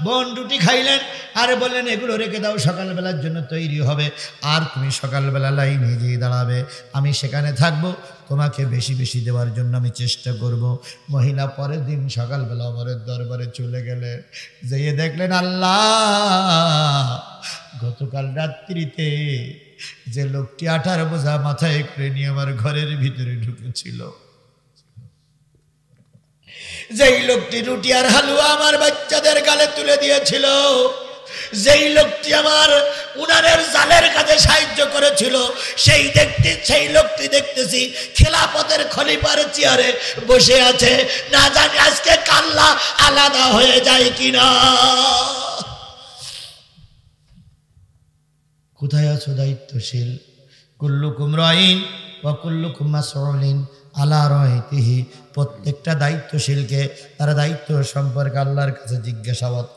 বোন রুটি খাইলেন, আর বললেন এগুলো রেখে দাও, সকালবেলার জন্য তৈরি হবে, আর তুমি সকালবেলা লাইনে গিয়ে দাঁড়াবে, আমি সেখানে থাকবো, তোমাকে বেশি বেশি দেওয়ার জন্য আমি চেষ্টা করব। মহিলা পরের দিন সকালবেলা ওমরের দরবারে চলে গেলেন, যেয়ে দেখলেন, আল্লাহ, গতকাল রাত্রিতে যে লোকটি আঠার বোঝা মাথায় করে নিয়ে আমার ঘরের ভিতরে ঢুকেছিল, যেই লোকটি রুটি আর হালুয়া আমার বাচ্চাদের গালে তুলে দিয়েছিল, যেই লোকটি আমার উনানের জালের কাজে সাহায্য করেছিল, সেই লোকটি দেখতেছি খেলাফতের খলিফার চেয়ারে বসে আছে। না জানি আজকে কাল্লা আলাদা হয়ে যায় কিনা। কোথায় আছো দায়িত্বশীল? কুল্লুকুম রাইন ওয়া কুল্লুকুম মাসউলিন আলা রাইতিহি। প্রত্যেকটা দায়িত্বশীলকে তার দায়িত্ব সম্পর্কে আল্লাহর কাছে জিজ্ঞাসাবাদ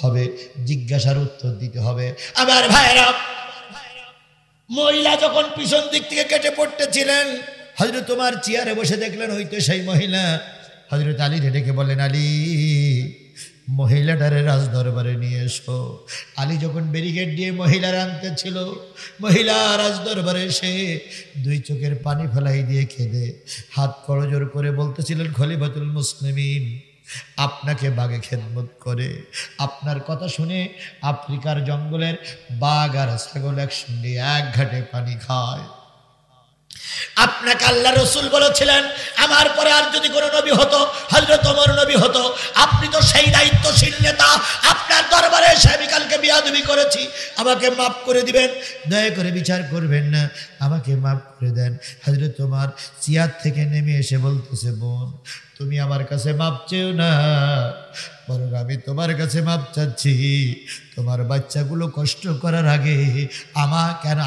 হবে, জিজ্ঞাসার উত্তর দিতে হবে। আমার ভাইরা, মহিলা যখন পিছন দিক থেকে কেটে পড়তেছিলেন, হযরত ওমর চেয়ারে বসে দেখলেন হয়তো সেই মহিলা। হযরত আলী ডেকে বললেন, আলী, মহিলাটারে রাজ দরবারে নিয়ে এসো। আলী যখন ব্যারিকেড দিয়ে মহিলার আনতে ছিল, মহিলা রাজ দরবারে এসে 2 চোখের পানি ফেলাই দিয়ে কেঁদে হাত করজোড় করে বলতেছিলেন, খলিফাতুল মুসলিমিন, আপনাকে বাঘে খেদমত করে, আপনার কথা শুনে আফ্রিকার জঙ্গলের বাঘ আর ছাগল একসঙ্গে এক ঘাটে পানি খায়। আপনাকে আল্লাহ রসুল বলেছিলেন, আমার পরে আর যদি কোনো নবী হতো, হযরত ওমর নবী হতো। আপনি তো সেই দায়িত্বশীল নেতা, আপনার দরবারে এসে আমি কালকে বিয়াদবি করেছি, আমাকে মাফ করে দিবেন, দয়া করে বিচার করবেন না, আমাকে মাফ করে দেন। হযরত ওমর চেয়ার থেকে নেমে এসে বলতেছে, বোন তুমি আমার কাছে মাপ চেও না, বরং আমি তোমার কাছে মাপ চাচ্ছি। তোমার বাচ্চাগুলো কষ্ট করার আগে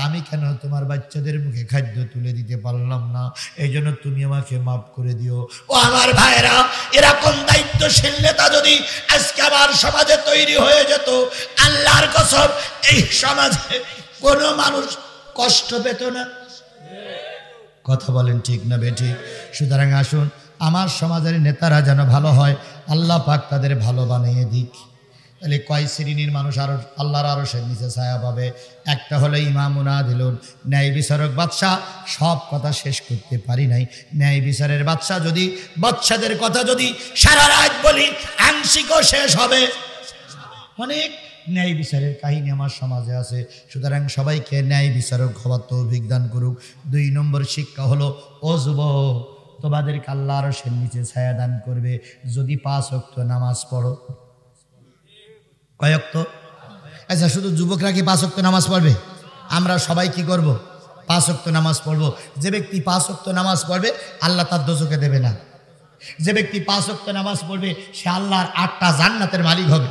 আমি কেন তোমার বাচ্চাদের মুখে খাদ্য তুলে দিতে পারলাম না, এই জন্য তুমি আমাকে মাফ করে দিও। ও আমার ভাইরা, এরকম দায়িত্বশীল নেতা যদি আজকে আমার সমাজে তৈরি হয়ে যেত, আল্লাহর কসম এই সমাজে কোনো মানুষ কষ্ট পেত না। কথা বলেন ঠিক না বেঠিক? সুতরাং আসুন, আমার সমাজের নেতারা যেন ভালো হয়, আল্লাহ পাক তাদের ভালো বানিয়ে দিক। তাহলে কয় শ্রেণীর মানুষ আরো আল্লাহর আরশের নিচে ছায়া পাবে? একটা হলো ইমামুন আদিলুন, ন্যায় বিচারক বাদশাহ। সব কথা শেষ করতে পারি নাই। ন্যায় বিচারের বাদশাহ যদি, বাদশাদের কথা যদি সারা রাত বলি, আংশিকও শেষ হবে। অনেক ন্যায় বিচারের কাহিনী আমার সমাজে আছে। সুতরাং সবাইকে ন্যায় বিচারক হওয়ার তৌফিক দান করুক। 2 নম্বর শিক্ষা হলো, ও যুবক, তোমাদেরকে আল্লাহ আরশের নিচে ছায়া দান করবে যদি 5 ওয়াক্ত নামাজ পড়ো। কয় ওয়াক্ত? আচ্ছা, শুধু যুবকরা কি 5 ওয়াক্ত নামাজ পড়বে? আমরা সবাই কি করব? 5 ওয়াক্ত নামাজ পড়ব। যে ব্যক্তি 5 ওয়াক্ত নামাজ পড়বে, আল্লাহ তার দোজখে দেবে না। যে ব্যক্তি 5 ওয়াক্ত নামাজ পড়বে, সে আল্লাহর 8টা জান্নাতের মালিক হবে।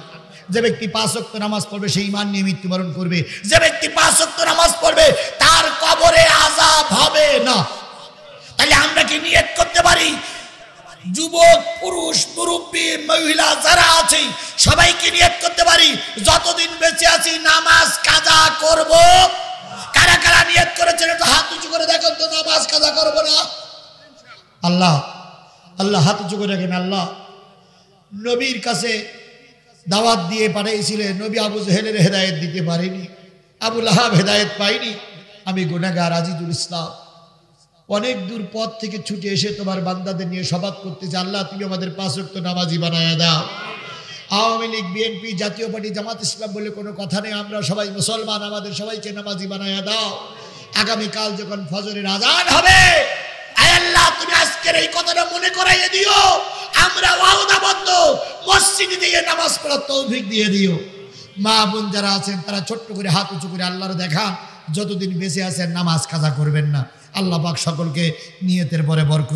যে ব্যক্তি 5 ওয়াক্ত নামাজ পড়বে, সে ঈমান নিয়ে মৃত্যুবরণ করবে। যে ব্যক্তি 5 ওয়াক্ত নামাজ পড়বে, তার কবরে আযাব হবে না। যতদিন বেঁচে আছি নামাজ কাজা করব। কারা কারা নিয়ত করেছেন একটু হাত উঁচু করে দেখেন তো, নামাজ কাজা করব না। আল্লাহ আল্লাহ হাত উঁচু করে রাখেন। আল্লাহ নবীর কাছে দাওয়াত দিয়ে পাঠিয়েছিলেন, নবী আবু জেহেলের হেদায়েত দিতে পারেনি, আবু লাহাব হেদায়েত পাইনি। আমি গুনাহগার আজিজুল ইসলাম অনেক দূর পথ থেকে ছুটে এসে তোমার বান্দাদের নিয়ে সবাত করতেছি। আল্লাহ তুমি আমাদের 5 ওয়াক্ত নামাজি বানায়া দাও। আওয়ামী লীগ, বিএনপি, জাতীয় পার্টি, জামাত ইসলাম বলে কোনো কথা নেই, আমরা সবাই মুসলমান, আমাদের সবাইকে নামাজি বানায়া দাও। আগামীকাল যখন ফজরের আজান হবে, আয় আল্লাহ তুমি আজকের এই কথাটা মনে করাইয়ে দিও, আমরা ওয়াদাবদ্ধ মসজিদে গিয়ে নামাজ পড়ার তৌফিক দিয়ে দিও। মা বোন যারা আছেন তারা ছোট্ট করে হাত উঁচু করে আল্লাহর দেখান, যতদিন বেঁচে আছেন নামাজ কাজা করবেন না। আল্লাহ পাক সকলকে নিয়তের পরে বরকত